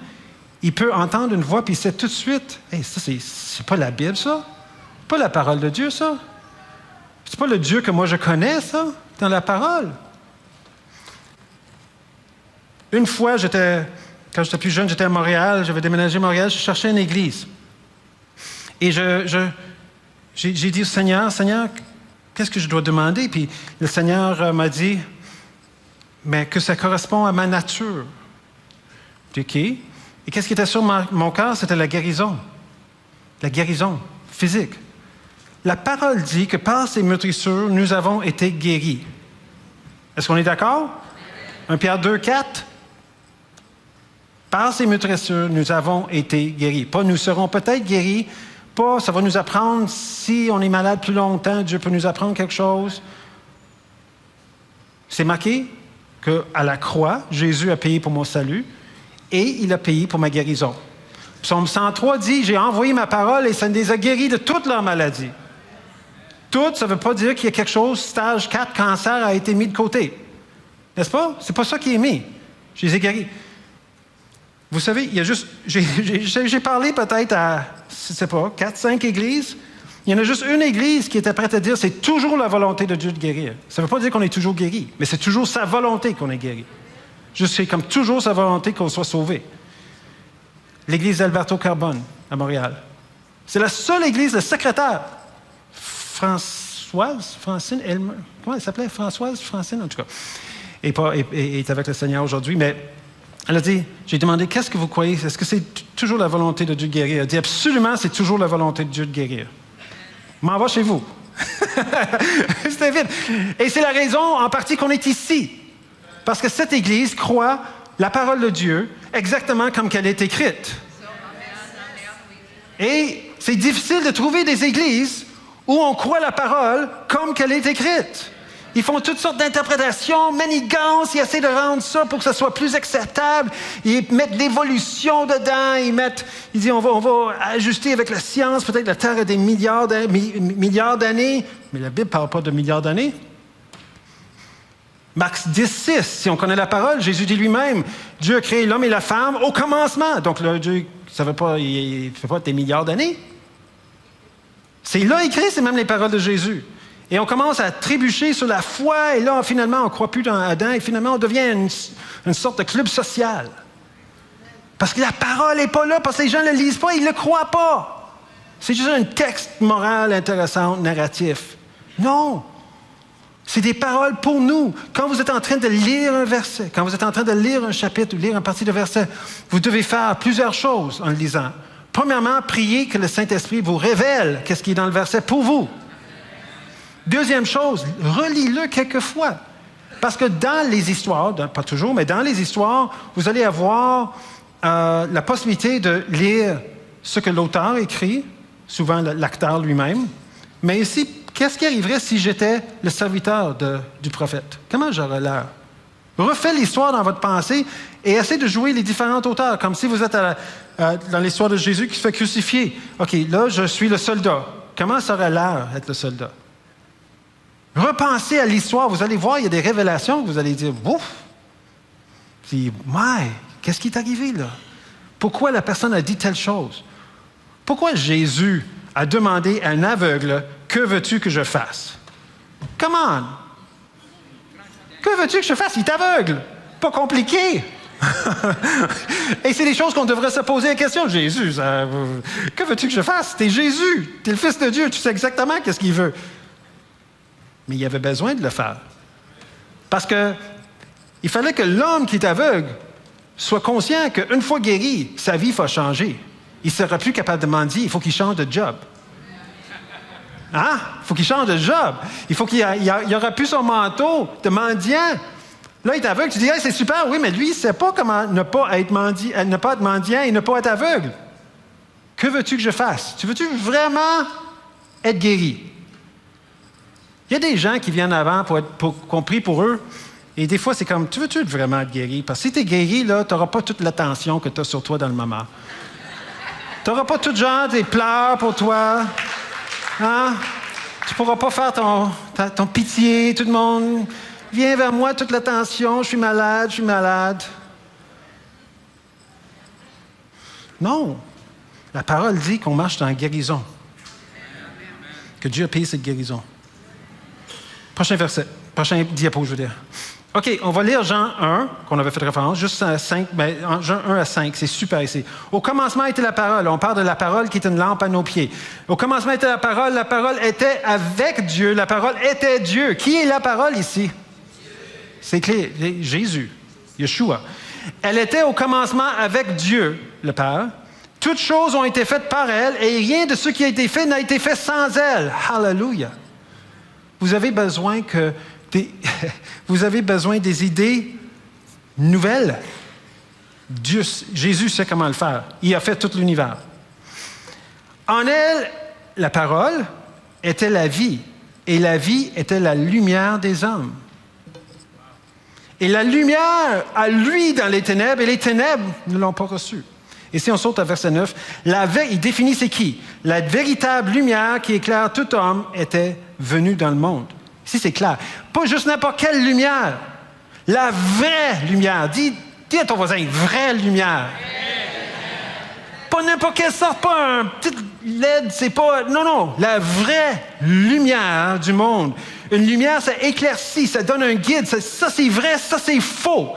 il peut entendre une voix puis il sait tout de suite, hey, ça, c'est pas la Bible, ça. C'est pas la parole de Dieu, ça. C'est pas le Dieu que moi je connais, ça. dans la parole. Une fois, quand j'étais plus jeune, j'étais à Montréal, j'avais déménagé à Montréal, je cherchais une église. Et j'ai dit au Seigneur, qu'est-ce que je dois demander? Puis le Seigneur m'a dit, mais que ça correspond à ma nature. J'ai dit, OK. Et qu'est-ce qui était sur mon cœur? C'était la guérison. La guérison physique. La parole dit que par ces meurtrissures, nous avons été guéris. Est-ce qu'on est d'accord? 1 Pierre 2, 4. Par ces meurtrissures, nous avons été guéris. Pas nous serons peut-être guéris, pas ça va nous apprendre si on est malade plus longtemps, Dieu peut nous apprendre quelque chose. C'est marqué qu'à la croix, Jésus a payé pour mon salut et il a payé pour ma guérison. Psaume 103 dit, j'ai envoyé ma parole et ça les a guéris de toutes leurs maladies. Toutes, ça ne veut pas dire qu'il y a quelque chose, stage 4, cancer a été mis de côté. N'est-ce pas? C'est pas ça qui est mis. Je les ai guéris. Vous savez, il y a juste, j'ai parlé peut-être à, je ne sais pas, 4, 5 églises. Il y en a juste une église qui était prête à dire c'est toujours la volonté de Dieu de guérir. Ça ne veut pas dire qu'on est toujours guéri, mais c'est toujours sa volonté qu'on est guéri. Juste, c'est comme toujours sa volonté qu'on soit sauvé. L'église d'Alberto Carbone, à Montréal. C'est la seule église, le secrétaire, Francine, comment elle s'appelait? Francine, en tout cas. Et est avec le Seigneur aujourd'hui, mais elle a dit, j'ai demandé, qu'est-ce que vous croyez? Est-ce que c'est toujours la volonté de Dieu de guérir? Elle a dit, absolument, c'est toujours la volonté de Dieu de guérir. M'en va chez vous. C'était vite. Et c'est la raison en partie qu'on est ici. Parce que cette Église croit la parole de Dieu exactement comme qu'elle est écrite. Et c'est difficile de trouver des églises où on croit la parole comme qu'elle est écrite. Ils font toutes sortes d'interprétations, manigances, ils essaient de rendre ça pour que ça soit plus acceptable. Ils mettent l'évolution dedans, ils disent on va ajuster avec la science, peut-être la Terre a des milliards d'années, mais la Bible ne parle pas de milliards d'années. Marc 10, 6, si on connaît la parole, Jésus dit lui-même, Dieu a créé l'homme et la femme au commencement. Donc là, Dieu, ça ne fait pas des milliards d'années. C'est là écrit, c'est même les paroles de Jésus. Et on commence à trébucher sur la foi, et là, finalement, on ne croit plus dans Adam, et finalement, on devient une sorte de club social. Parce que la parole n'est pas là, parce que les gens ne le lisent pas, ils ne le croient pas. C'est juste un texte moral intéressant, narratif. Non! C'est des paroles pour nous. Quand vous êtes en train de lire un verset, quand vous êtes en train de lire un chapitre ou lire une partie de verset, vous devez faire plusieurs choses en le lisant. Premièrement, priez que le Saint-Esprit vous révèle qu'est-ce qui est dans le verset pour vous. Deuxième chose, relis-le quelquefois. Parce que dans les histoires, pas toujours, mais dans les histoires, vous allez avoir la possibilité de lire ce que l'auteur écrit, souvent l'acteur lui-même, mais aussi, qu'est-ce qui arriverait si j'étais le serviteur du prophète? Comment j'aurais l'air? Refaites l'histoire dans votre pensée et essayez de jouer les différents auteurs, comme si vous êtes dans l'histoire de Jésus qui se fait crucifier. OK, là, je suis le soldat. Comment ça aurait l'air d'être le soldat? Repensez à l'histoire, vous allez voir, il y a des révélations que vous allez dire, ouf! Puis, ouais, qu'est-ce qui est arrivé là? Pourquoi la personne a dit telle chose? Pourquoi Jésus a demandé à un aveugle, que veux-tu que je fasse? Come on! Que veux-tu que je fasse? Il est aveugle. Pas compliqué. Et c'est des choses qu'on devrait se poser la question. Jésus, que veux-tu que je fasse? T'es Jésus, t'es le Fils de Dieu, tu sais exactement qu'est-ce qu'il veut. Mais il avait besoin de le faire. Parce que il fallait que l'homme qui est aveugle soit conscient qu'une fois guéri, sa vie va changer. Il ne sera plus capable de mendier, il faut qu'il change de job. Hein? Il faut qu'il change de job. Il faut qu'il y aura plus son manteau de mendiant. Là, il est aveugle. Tu dis, hey, c'est super, oui, mais lui, il ne sait pas comment ne pas être mendiant et ne pas être aveugle. Que veux-tu que je fasse? Tu veux-tu vraiment être guéri? Il y a des gens qui viennent avant qu'on prie pour eux, et des fois, c'est comme, tu veux-tu vraiment être guéri? Parce que si tu es guéri, là, tu n'auras pas toute l'attention que tu as sur toi dans le moment. Tu n'auras pas tout genre des pleurs pour toi. Hein? Tu ne pourras pas faire ton pitié, tout le monde. Viens vers moi, toute l'attention, je suis malade. Non. La parole dit qu'on marche dans la guérison. Que Dieu a payé cette guérison. Prochain verset. Prochain diapo, je veux dire. OK, on va lire Jean 1, qu'on avait fait référence, juste à 5, Jean 1 à 5, c'est super ici. Au commencement était la parole. On parle de la parole qui est une lampe à nos pieds. Au commencement était la parole était avec Dieu, la parole était Dieu. Qui est la parole ici? C'est clair, Jésus, Yeshua. Elle était au commencement avec Dieu, le Père. Toutes choses ont été faites par elle et rien de ce qui a été fait n'a été fait sans elle. Hallelujah. Vous avez besoin vous avez besoin des idées nouvelles. Jésus sait comment le faire. Il a fait tout l'univers. En elle, la parole était la vie, et la vie était la lumière des hommes. Et la lumière a lui dans les ténèbres, et les ténèbres ne l'ont pas reçue. Et si on saute à verset 9, il définit c'est qui? La véritable lumière qui éclaire tout homme était venue dans le monde. Ici, c'est clair. Pas juste n'importe quelle lumière. La vraie lumière. Dis à ton voisin, vraie lumière. Pas n'importe quelle sorte, pas un petit LED, c'est pas... Non. La vraie lumière du monde. Une lumière, ça éclaircit, ça donne un guide. Ça, c'est vrai, ça, c'est faux.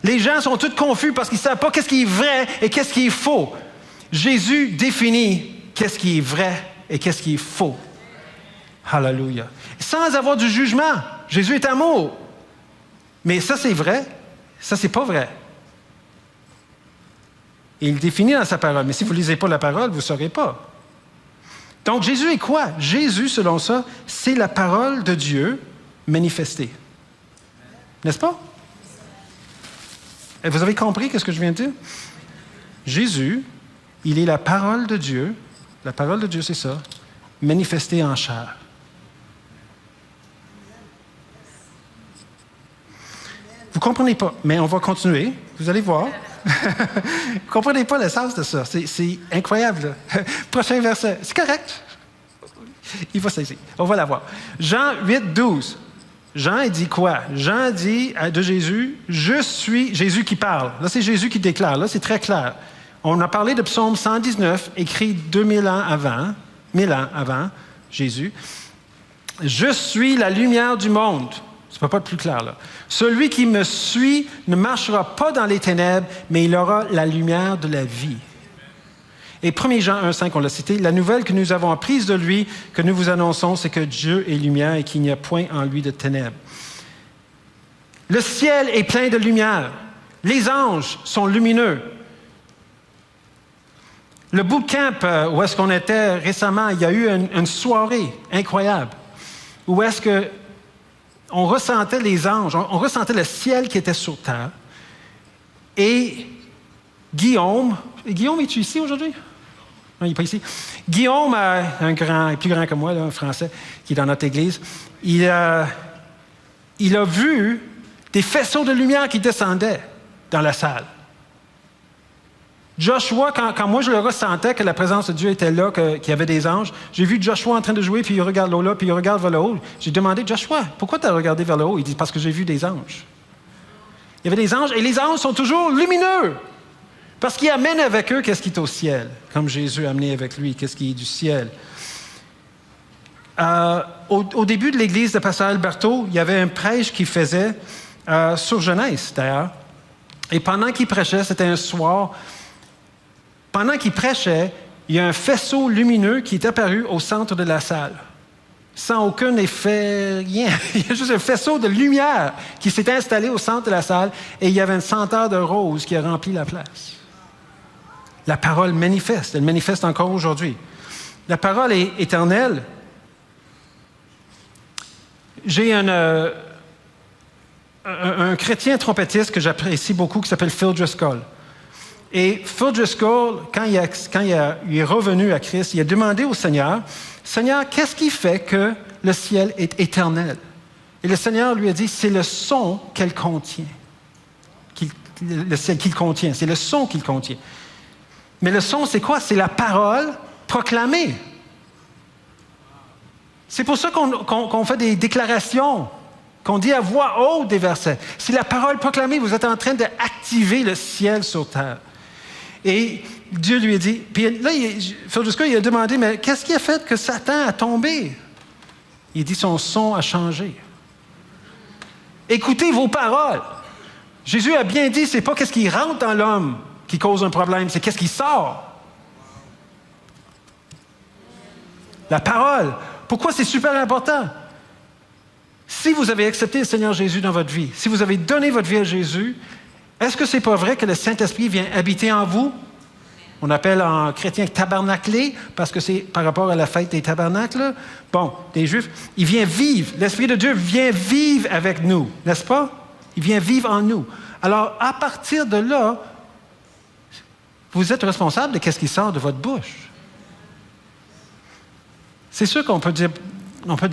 Les gens sont tous confus parce qu'ils ne savent pas qu'est-ce qui est vrai et qu'est-ce qui est faux. Jésus définit qu'est-ce qui est vrai et qu'est-ce qui est faux. Hallelujah. Sans avoir du jugement. Jésus est amour. Mais ça, c'est vrai. Ça, c'est pas vrai. Et il définit dans sa parole. Mais si vous ne lisez pas la parole, vous ne saurez pas. Donc, Jésus est quoi? Jésus, selon ça, c'est la parole de Dieu manifestée. N'est-ce pas? Et vous avez compris ce que je viens de dire? Jésus, il est la parole de Dieu. La parole de Dieu, c'est ça. Manifestée en chair. Vous ne comprenez pas, mais on va continuer. Vous allez voir. Vous ne comprenez pas l'essence de ça. C'est incroyable. Là. Prochain verset. C'est correct. Il va saisir. On va la voir. Jean 8, 12. Jean, il dit quoi? Jean dit de Jésus, « Je suis... » Jésus qui parle. Là, c'est Jésus qui déclare. Là, c'est très clair. On a parlé de Psaume 119, écrit 1000 ans avant Jésus. « Je suis la lumière du monde. » Ça ne peut pas être plus clair, là. « Celui qui me suit ne marchera pas dans les ténèbres, mais il aura la lumière de la vie. » Et 1 Jean 1,5, on l'a cité, « La nouvelle que nous avons apprise de lui, que nous vous annonçons, c'est que Dieu est lumière et qu'il n'y a point en lui de ténèbres. » Le ciel est plein de lumière. Les anges sont lumineux. Le bootcamp où est-ce qu'on était récemment, il y a eu une soirée incroyable où est-ce que on ressentait les anges, on ressentait le ciel qui était sur terre. Et Guillaume, es-tu ici aujourd'hui? Non, il n'est pas ici. Guillaume, plus grand que moi, là, un Français, qui est dans notre église, il a vu des faisceaux de lumière qui descendaient dans la salle. Joshua, quand moi je le ressentais, que la présence de Dieu était là, qu'il y avait des anges, j'ai vu Joshua en train de jouer, puis il regarde là, puis il regarde vers le haut. J'ai demandé, Joshua, pourquoi tu as regardé vers le haut? Il dit, parce que j'ai vu des anges. Il y avait des anges, et les anges sont toujours lumineux. Parce qu'ils amènent avec eux qu'est-ce qui est au ciel, comme Jésus a amené avec lui, qu'est-ce qui est du ciel. Au début de l'église de Pasteur Alberto, il y avait un prêche qu'il faisait sur Genèse, d'ailleurs. Et pendant qu'il prêchait, c'était un soir, pendant qu'il prêchait, il y a un faisceau lumineux qui est apparu au centre de la salle. Sans aucun effet, rien. Il y a juste un faisceau de lumière qui s'est installé au centre de la salle et il y avait une senteur de rose qui a rempli la place. La parole manifeste, elle manifeste encore aujourd'hui. La parole est éternelle. J'ai un chrétien trompettiste que j'apprécie beaucoup qui s'appelle Phil Driscoll. Et Phil Driscoll, quand il est revenu à Christ, il a demandé au Seigneur, « Seigneur, qu'est-ce qui fait que le ciel est éternel? » Et le Seigneur lui a dit, « C'est le son qu'elle contient. » Le ciel qu'il contient, c'est le son qu'il contient. Mais le son, c'est quoi? C'est la parole proclamée. C'est pour ça qu'on fait des déclarations, qu'on dit à voix haute des versets. C'est la parole proclamée. Vous êtes en train d'activer le ciel sur terre. Et Dieu lui a dit, puis là, Phil Driscoll, il a demandé, mais qu'est-ce qui a fait que Satan a tombé? Il dit, son son a changé. Écoutez vos paroles. Jésus a bien dit, c'est pas qu'est-ce qui rentre dans l'homme qui cause un problème, c'est qu'est-ce qui sort. La parole. Pourquoi c'est super important? Si vous avez accepté le Seigneur Jésus dans votre vie, si vous avez donné votre vie à Jésus, est-ce que c'est pas vrai que le Saint-Esprit vient habiter en vous? On appelle en chrétien tabernaclé, parce que c'est par rapport à la fête des tabernacles. Bon, des Juifs, il vient vivre. L'Esprit de Dieu vient vivre avec nous, n'est-ce pas? Il vient vivre en nous. Alors, à partir de là, vous êtes responsable de ce qui sort de votre bouche. C'est sûr qu'on peut dire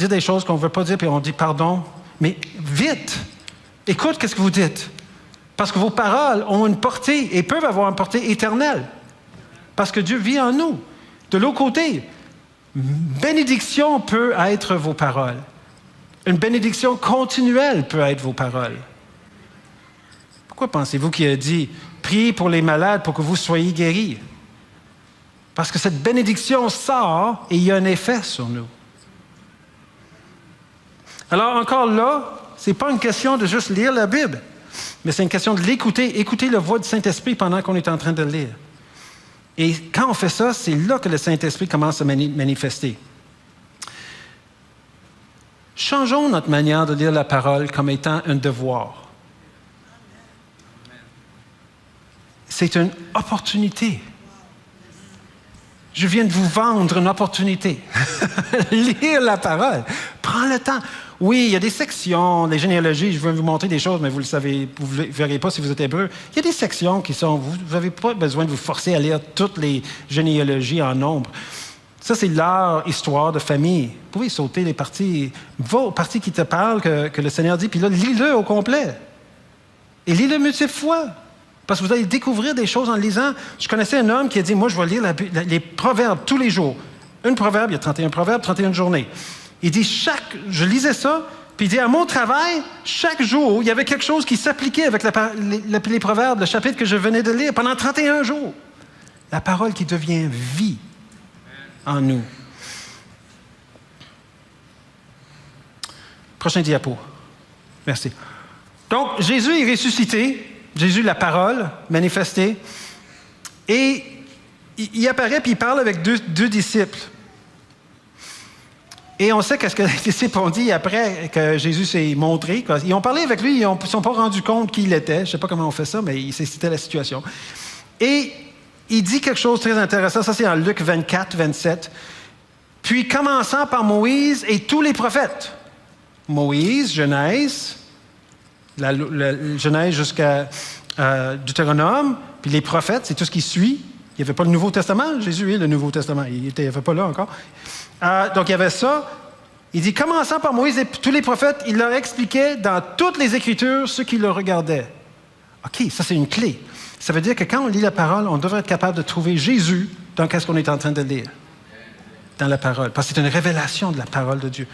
des choses qu'on ne veut pas dire, puis on dit pardon, mais vite, écoute ce que vous dites. Parce que vos paroles ont une portée et peuvent avoir une portée éternelle. Parce que Dieu vit en nous. De l'autre côté, bénédiction peut être vos paroles. Une bénédiction continuelle peut être vos paroles. Pourquoi pensez-vous qu'il a dit « Priez pour les malades pour que vous soyez guéris » ? Parce que cette bénédiction sort et il y a un effet sur nous. Alors encore là, ce n'est pas une question de juste lire la Bible, mais c'est une question de l'écouter, écouter la voix du Saint-Esprit pendant qu'on est en train de le lire. Et quand on fait ça, c'est là que le Saint-Esprit commence à manifester. Changeons notre manière de lire la parole comme étant un devoir. C'est une opportunité. Je viens de vous vendre une opportunité. Lire la parole. Prends le temps. Oui, il y a des sections, les généalogies, je vais vous montrer des choses, mais vous le savez, vous ne verrez pas si vous êtes hébreu. Il y a des sections qui sont, vous n'avez pas besoin de vous forcer à lire toutes les généalogies en nombre. Ça, c'est leur histoire de famille. Vous pouvez sauter les parties. Va aux parties qui te parlent, que le Seigneur dit, puis là, lis-le au complet. Et lis-le multiples fois. Parce que vous allez découvrir des choses en lisant. Je connaissais un homme qui a dit, moi, je vais lire les proverbes tous les jours. Une proverbe, il y a 31 proverbes, 31 journées. Il dit, je lisais ça, puis il dit, à mon travail, chaque jour, il y avait quelque chose qui s'appliquait avec les proverbes, le chapitre que je venais de lire, pendant 31 jours. La parole qui devient vie en nous. Prochain diapo. Merci. Donc, Jésus est ressuscité. Jésus, la parole manifestée. Et il apparaît, puis il parle avec deux disciples. Et on sait qu'est-ce que les disciples ont dit après que Jésus s'est montré. Ils ont parlé avec lui, ils ne se sont pas rendus compte qui il était. Je ne sais pas comment on fait ça, mais c'était la situation. Et il dit quelque chose de très intéressant. Ça, c'est en Luc 24, 27. Puis, commençant par Moïse et tous les prophètes. Moïse, Genèse, la Genèse jusqu'à Deutéronome, puis les prophètes, c'est tout ce qui suit. Il n'y avait pas le Nouveau Testament. Jésus est le Nouveau Testament. Il n'était pas là encore. Donc, il y avait ça. Il dit, commençant par Moïse et tous les prophètes, il leur expliquait dans toutes les Écritures ce qui le regardait. OK, ça, c'est une clé. Ça veut dire que quand on lit la parole, on devrait être capable de trouver Jésus dans ce qu'on est en train de lire. Dans la parole. Parce que c'est une révélation de la parole de Dieu.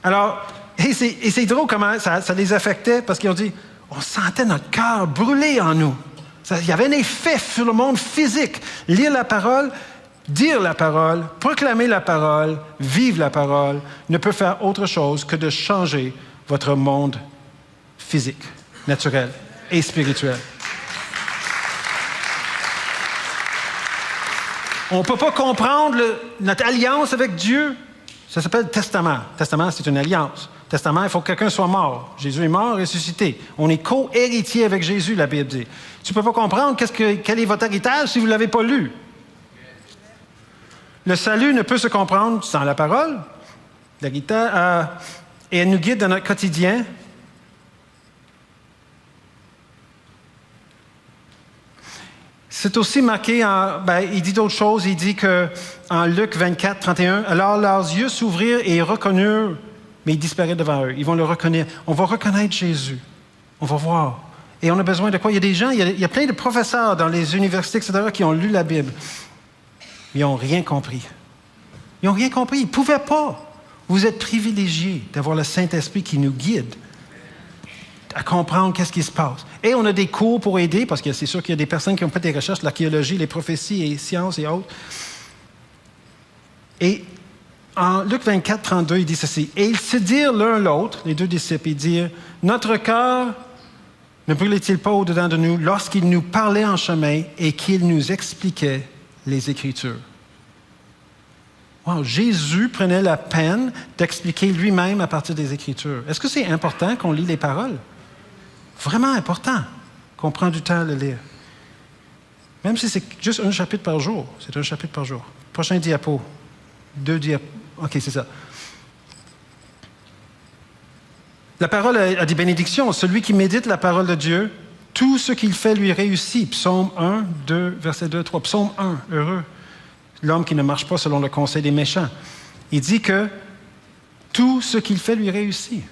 Alors, et c'est drôle comment ça les affectait, parce qu'ils ont dit, on sentait notre cœur brûler en nous. Il y avait un effet sur le monde physique. Lire la parole, dire la parole, proclamer la parole, vivre la parole, ne peut faire autre chose que de changer votre monde physique, naturel et spirituel. On ne peut pas comprendre notre alliance avec Dieu. Ça s'appelle testament. Testament, c'est une alliance. Testament, il faut que quelqu'un soit mort. Jésus est mort, ressuscité. On est co-héritier avec Jésus, la Bible dit. Tu ne peux pas comprendre quel est votre héritage si vous ne l'avez pas lu. Le salut ne peut se comprendre sans la parole. L'héritage, et elle nous guide dans notre quotidien. C'est aussi marqué, il dit d'autres choses. Il dit qu'en Luc 24, 31, « Alors leurs yeux s'ouvrirent et ils reconnurent, mais il disparaît devant eux. » Ils vont le reconnaître. On va reconnaître Jésus. On va voir. Et on a besoin de quoi? Il y a des gens, il y a plein de professeurs dans les universités, etc., qui ont lu la Bible. Ils n'ont rien compris. Ils n'ont rien compris. Ils ne pouvaient pas. Vous êtes privilégiés d'avoir le Saint-Esprit qui nous guide à comprendre qu'est-ce qui se passe. Et on a des cours pour aider, parce que c'est sûr qu'il y a des personnes qui ont fait des recherches, l'archéologie, les prophéties et sciences et autres. Et En Luc 24, 32, il dit ceci. « Et ils se dirent l'un l'autre, les deux disciples, ils dirent, « Notre cœur ne brûlait-il pas au-dedans de nous lorsqu'il nous parlait en chemin et qu'il nous expliquait les Écritures? » Wow, Jésus prenait la peine d'expliquer lui-même à partir des Écritures. Est-ce que c'est important qu'on lit les paroles? Vraiment important qu'on prenne du temps à le lire. Même si c'est juste un chapitre par jour. C'est un chapitre par jour. Prochain diapo. 2 diapos. OK, c'est ça. La parole a des bénédictions. Celui qui médite la parole de Dieu, tout ce qu'il fait lui réussit. Psaume 1, 2, verset 2, 3. Psaume 1, heureux. L'homme qui ne marche pas selon le conseil des méchants. Il dit que tout ce qu'il fait lui réussit.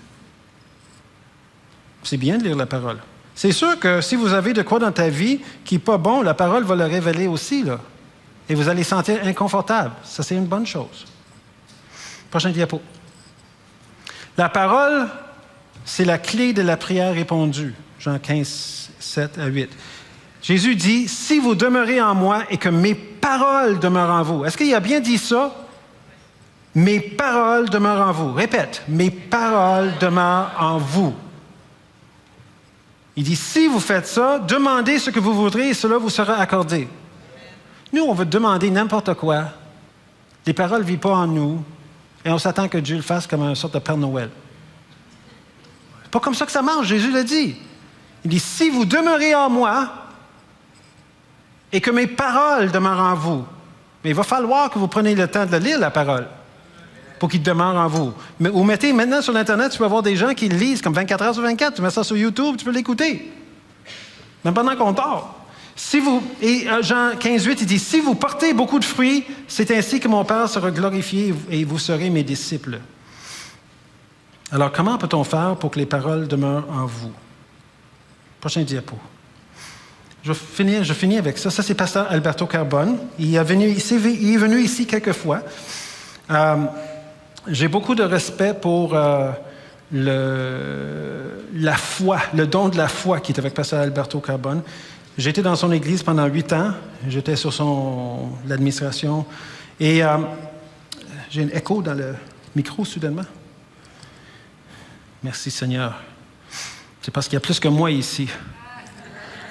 C'est bien de lire la parole. C'est sûr que si vous avez de quoi dans ta vie qui n'est pas bon, la parole va le révéler aussi, là. Et vous allez sentir inconfortable. Ça, c'est une bonne chose. Prochain diapo. La parole, c'est la clé de la prière répondue. Jean 15, 7 à 8. Jésus dit, « Si vous demeurez en moi et que mes paroles demeurent en vous. » Est-ce qu'il a bien dit ça? « Mes paroles demeurent en vous. » Répète, « Mes paroles demeurent en vous. » Il dit, « Si vous faites ça, demandez ce que vous voudrez et cela vous sera accordé. » Nous, on veut demander n'importe quoi. Les paroles ne vivent pas en nous et on s'attend que Dieu le fasse comme une sorte de Père Noël. C'est pas comme ça que ça marche, Jésus l'a dit. Il dit, « Si vous demeurez en moi, et que mes paroles demeurent en vous. » Mais il va falloir que vous preniez le temps de lire la parole pour qu'il demeure en vous. Mais vous mettez maintenant sur l'Internet, tu peux avoir des gens qui le lisent comme 24 heures sur 24. Tu mets ça sur YouTube, tu peux l'écouter. Même pendant qu'on dort. Et Jean 15, 8, il dit, « Si vous portez beaucoup de fruits, c'est ainsi que mon Père sera glorifié et vous serez mes disciples. » Alors, comment peut-on faire pour que les paroles demeurent en vous? Prochain diapo. Je finis avec ça. Ça, c'est Pasteur Alberto Carbone. Il est venu ici quelques fois. J'ai beaucoup de respect pour la foi, le don de la foi qui est avec Pasteur Alberto Carbone. J'étais dans son église pendant 8 ans. J'étais sur l'administration. Et j'ai un écho dans le micro, soudainement. Merci, Seigneur. C'est parce qu'il y a plus que moi ici.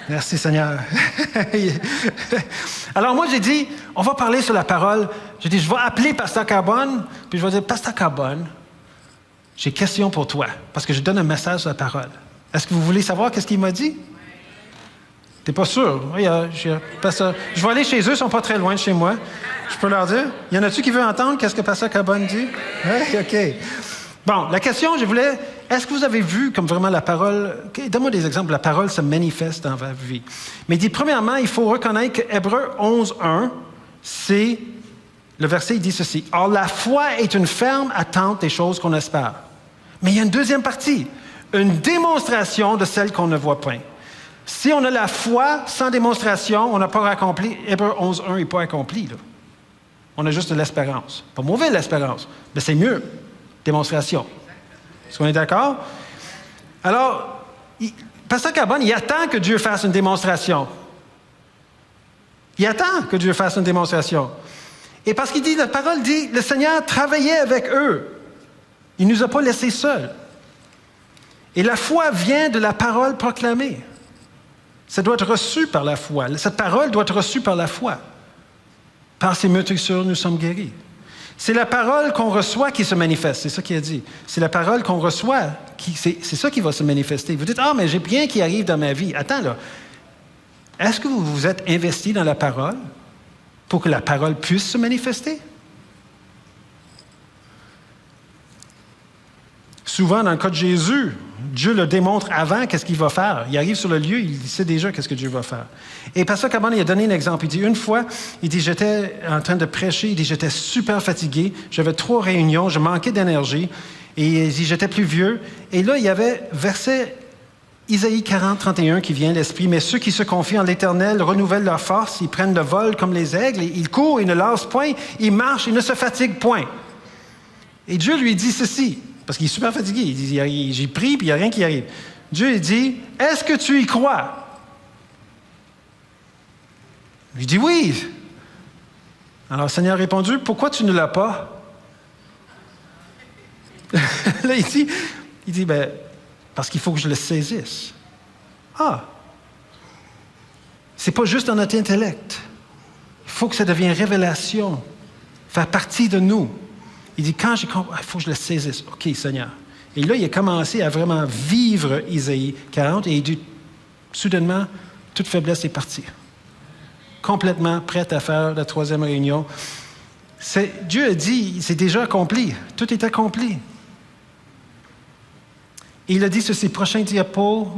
Merci, Seigneur. Alors, moi, j'ai dit, on va parler sur la parole. J'ai dit, je vais appeler Pasteur Carbone, puis je vais dire, Pasteur Carbone, j'ai une question pour toi, parce que je donne un message sur la parole. Est-ce que vous voulez savoir qu'est-ce qu'il m'a dit? T'es pas sûr? Oui, je vais aller chez eux, ils ne sont pas très loin de chez moi. Je peux leur dire. Y en a-tu qui veut entendre qu'est-ce que Pasteur Carbone dit? Oui, OK. Bon, la question, je voulais, est-ce que vous avez vu comme vraiment la parole, donne-moi des exemples, la parole se manifeste dans votre vie. Mais il dit, premièrement, il faut reconnaître que Hébreux 11, 1, c'est, le verset, il dit ceci, « Or, la foi est une ferme attente des choses qu'on espère. » Mais il y a une deuxième partie, une démonstration de celles qu'on ne voit point. Si on a la foi sans démonstration, on n'a pas accompli, Hébreux 11, 1 n'est pas accompli, là. On a juste de l'espérance. Pas mauvais, l'espérance, mais c'est mieux. Démonstration. Est-ce qu'on est d'accord? Alors, Pasteur Carbone, il attend que Dieu fasse une démonstration. Il attend que Dieu fasse une démonstration. Et parce qu'il dit, la parole dit, le Seigneur travaillait avec eux. Il ne nous a pas laissés seuls. Et la foi vient de la parole proclamée. Ça doit être reçu par la foi. Cette parole doit être reçue par la foi. Par ces meurtrissures, nous sommes guéris. C'est la parole qu'on reçoit qui se manifeste. C'est ça qu'il a dit. C'est la parole qu'on reçoit, c'est ça qui va se manifester. Vous dites, « Ah, mais j'ai bien qui arrive dans ma vie. » Attends, là. Est-ce que vous vous êtes investi dans la parole pour que la parole puisse se manifester? Souvent, dans le cas de Jésus, Dieu le démontre avant qu'est-ce qu'il va faire. Il arrive sur le lieu, il sait déjà qu'est-ce que Dieu va faire. Et Pasteur Carbone, il a donné un exemple. Il dit, une fois, il dit, j'étais en train de prêcher, il dit, j'étais super fatigué, j'avais 3 réunions, je manquais d'énergie, et il dit, j'étais plus vieux. Et là, il y avait verset Isaïe 40, 31 qui vient à l'esprit. « Mais ceux qui se confient en l'Éternel renouvellent leur force, ils prennent le vol comme les aigles, ils courent, ils ne lassent point, ils marchent, ils ne se fatiguent point. » Et Dieu lui dit ceci, parce qu'il est super fatigué. Il dit, j'ai pris, puis il n'y a rien qui arrive. Dieu dit, « Est-ce que tu y crois? » Il dit, « Oui. » Alors le Seigneur a répondu, « Pourquoi tu ne l'as pas? » Là, il dit, ben, parce qu'il faut que je le saisisse. Ah! C'est pas juste dans notre intellect. Il faut que ça devienne révélation, faire partie de nous. Il dit, quand j'ai compris, il faut que je le saisisse. OK, Seigneur. Et là, il a commencé à vraiment vivre Isaïe 40 et il dit, soudainement, toute faiblesse est partie. Complètement prête à faire la 3e réunion. Dieu a dit, c'est déjà accompli. Tout est accompli. Et il a dit sur ses prochains diapos,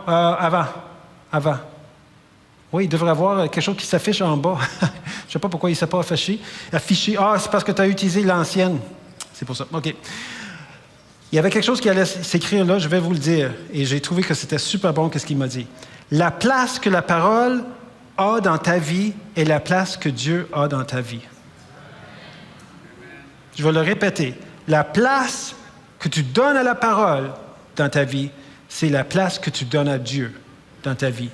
avant. Oui, il devrait avoir quelque chose qui s'affiche en bas. Je ne sais pas pourquoi il ne s'est pas affiché. Ah, c'est parce que tu as utilisé l'ancienne. C'est pour ça. OK. Il y avait quelque chose qui allait s'écrire là, je vais vous le dire. Et j'ai trouvé que c'était super bon ce qu'il m'a dit. La place que la parole a dans ta vie est la place que Dieu a dans ta vie. Je vais le répéter. La place que tu donnes à la parole dans ta vie, c'est la place que tu donnes à Dieu dans ta vie.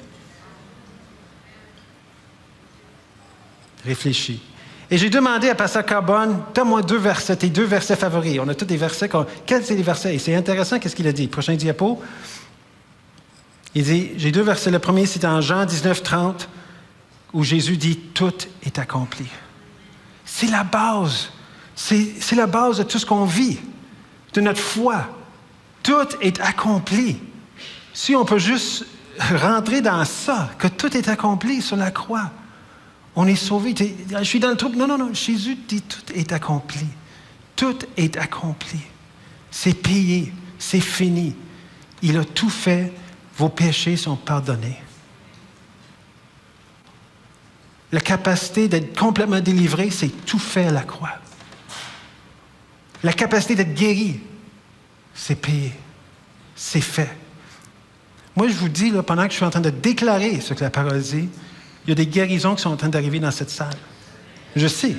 Réfléchis. Et j'ai demandé à Pasteur Carbone, donne-moi 2 versets, tes 2 versets favoris. On a tous des versets. Quels sont les versets? Et c'est intéressant, qu'est-ce qu'il a dit? Prochain diapo. Il dit, j'ai 2 versets. Le premier, c'est en Jean 19, 30, où Jésus dit, tout est accompli. C'est la base. C'est la base de tout ce qu'on vit, de notre foi. Tout est accompli. Si on peut juste rentrer dans ça, que tout est accompli sur la croix, on est sauvé. Je suis dans le trouble. Non. Jésus dit, tout est accompli. Tout est accompli. C'est payé. C'est fini. Il a tout fait. Vos péchés sont pardonnés. La capacité d'être complètement délivré, c'est tout fait à la croix. La capacité d'être guéri, c'est payé. C'est fait. Moi, je vous dis, là, pendant que je suis en train de déclarer ce que la parole dit, il y a des guérisons qui sont en train d'arriver dans cette salle. Je sais.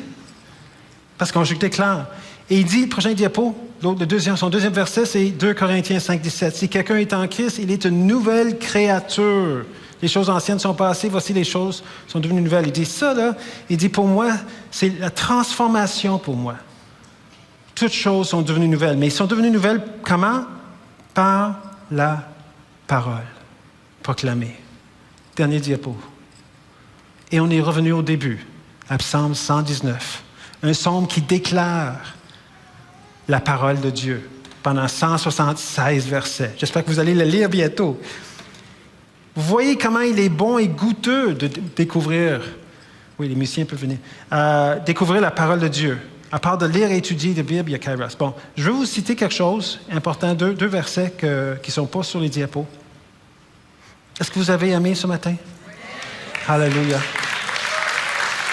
Parce que je déclare. Et il dit, prochain diapo, son deuxième verset, c'est 2 Corinthiens 5, 17. Si quelqu'un est en Christ, il est une nouvelle créature. Les choses anciennes sont passées, voici les choses sont devenues nouvelles. Il dit ça, là, il dit, pour moi, c'est la transformation pour moi. Toutes choses sont devenues nouvelles. Mais elles sont devenues nouvelles comment? Par la parole proclamée. Dernier diapo. Et on est revenu au début, à Psaume 119. Un psaume qui déclare la parole de Dieu pendant 176 versets. J'espère que vous allez le lire bientôt. Vous voyez comment il est bon et goûteux de découvrir, oui, les musiciens peuvent venir, découvrir la parole de Dieu. À part de lire et étudier la Bible, il y a Kairos. Bon, je vais vous citer quelque chose important, 2 versets qui ne sont pas sur les diapos. Est-ce que vous avez aimé ce matin? Oui. Alléluia.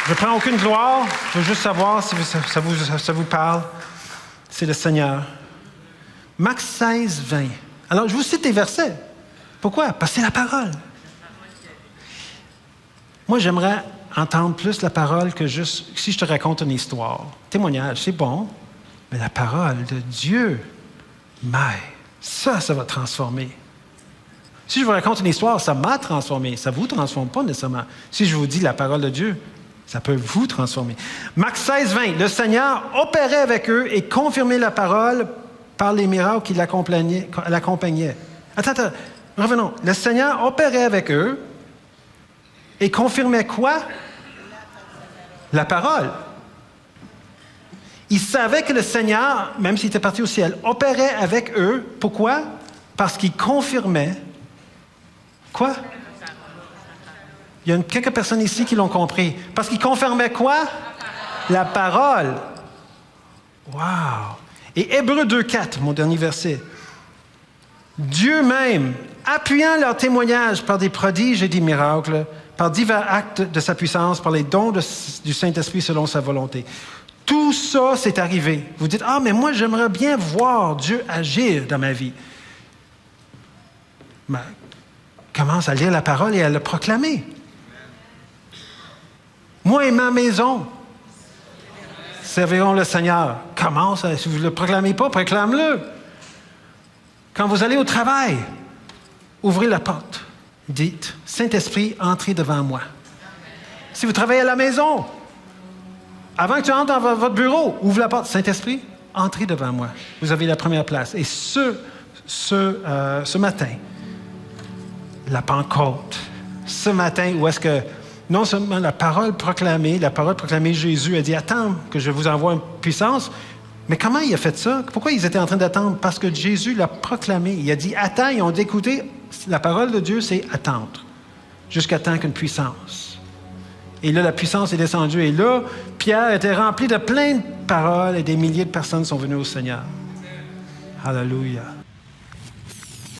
Je ne prends aucune gloire, je veux juste savoir si ça vous parle. C'est le Seigneur. Marc 16, 20. Alors, je vous cite les versets. Pourquoi? Parce que c'est la parole. Moi, j'aimerais entendre plus la parole que juste si je te raconte une histoire. Témoignage, c'est bon, mais la parole de Dieu, ça va transformer. Si je vous raconte une histoire, ça m'a transformé. Ça ne vous transforme pas nécessairement. Si je vous dis la parole de Dieu, ça peut vous transformer. Marc 16, 20. Le Seigneur opérait avec eux et confirmait la parole par les miracles qui l'accompagnaient. Attends, revenons. Le Seigneur opérait avec eux et confirmait quoi? La parole. Ils savaient que le Seigneur, même s'il était parti au ciel, opérait avec eux. Pourquoi? Parce qu'il confirmait quoi? Il y a quelques personnes ici qui l'ont compris. Parce qu'il confirmait quoi? La parole. Wow! Et Hébreux 2,4, mon dernier verset. Dieu même, appuyant leur témoignage par des prodiges et des miracles, par divers actes de sa puissance, par les dons du Saint-Esprit selon sa volonté. Tout ça, c'est arrivé. Vous dites, mais moi, j'aimerais bien voir Dieu agir dans ma vie. Mais, commence à lire la parole et à le proclamer. Moi et ma maison, servirons le Seigneur. Commence, si vous ne le proclamez pas, proclame-le. Quand vous allez au travail, ouvrez la porte. Dites, Saint-Esprit, entrez devant moi. Si vous travaillez à la maison, avant que tu entres dans votre bureau, ouvre la porte. Saint-Esprit, entrez devant moi. Vous avez la première place. Et ce matin, la Pentecôte, ce matin où est-ce que non seulement la parole proclamée Jésus a dit, attends que je vous envoie une puissance, mais comment il a fait ça? Pourquoi ils étaient en train d'attendre? Parce que Jésus l'a proclamé. Il a dit, attends, ils ont écouté. La parole de Dieu, c'est attendre, jusqu'à temps qu'une puissance. Et là, la puissance est descendue. Et là, Pierre était rempli de plein de paroles et des milliers de personnes sont venues au Seigneur. Alléluia.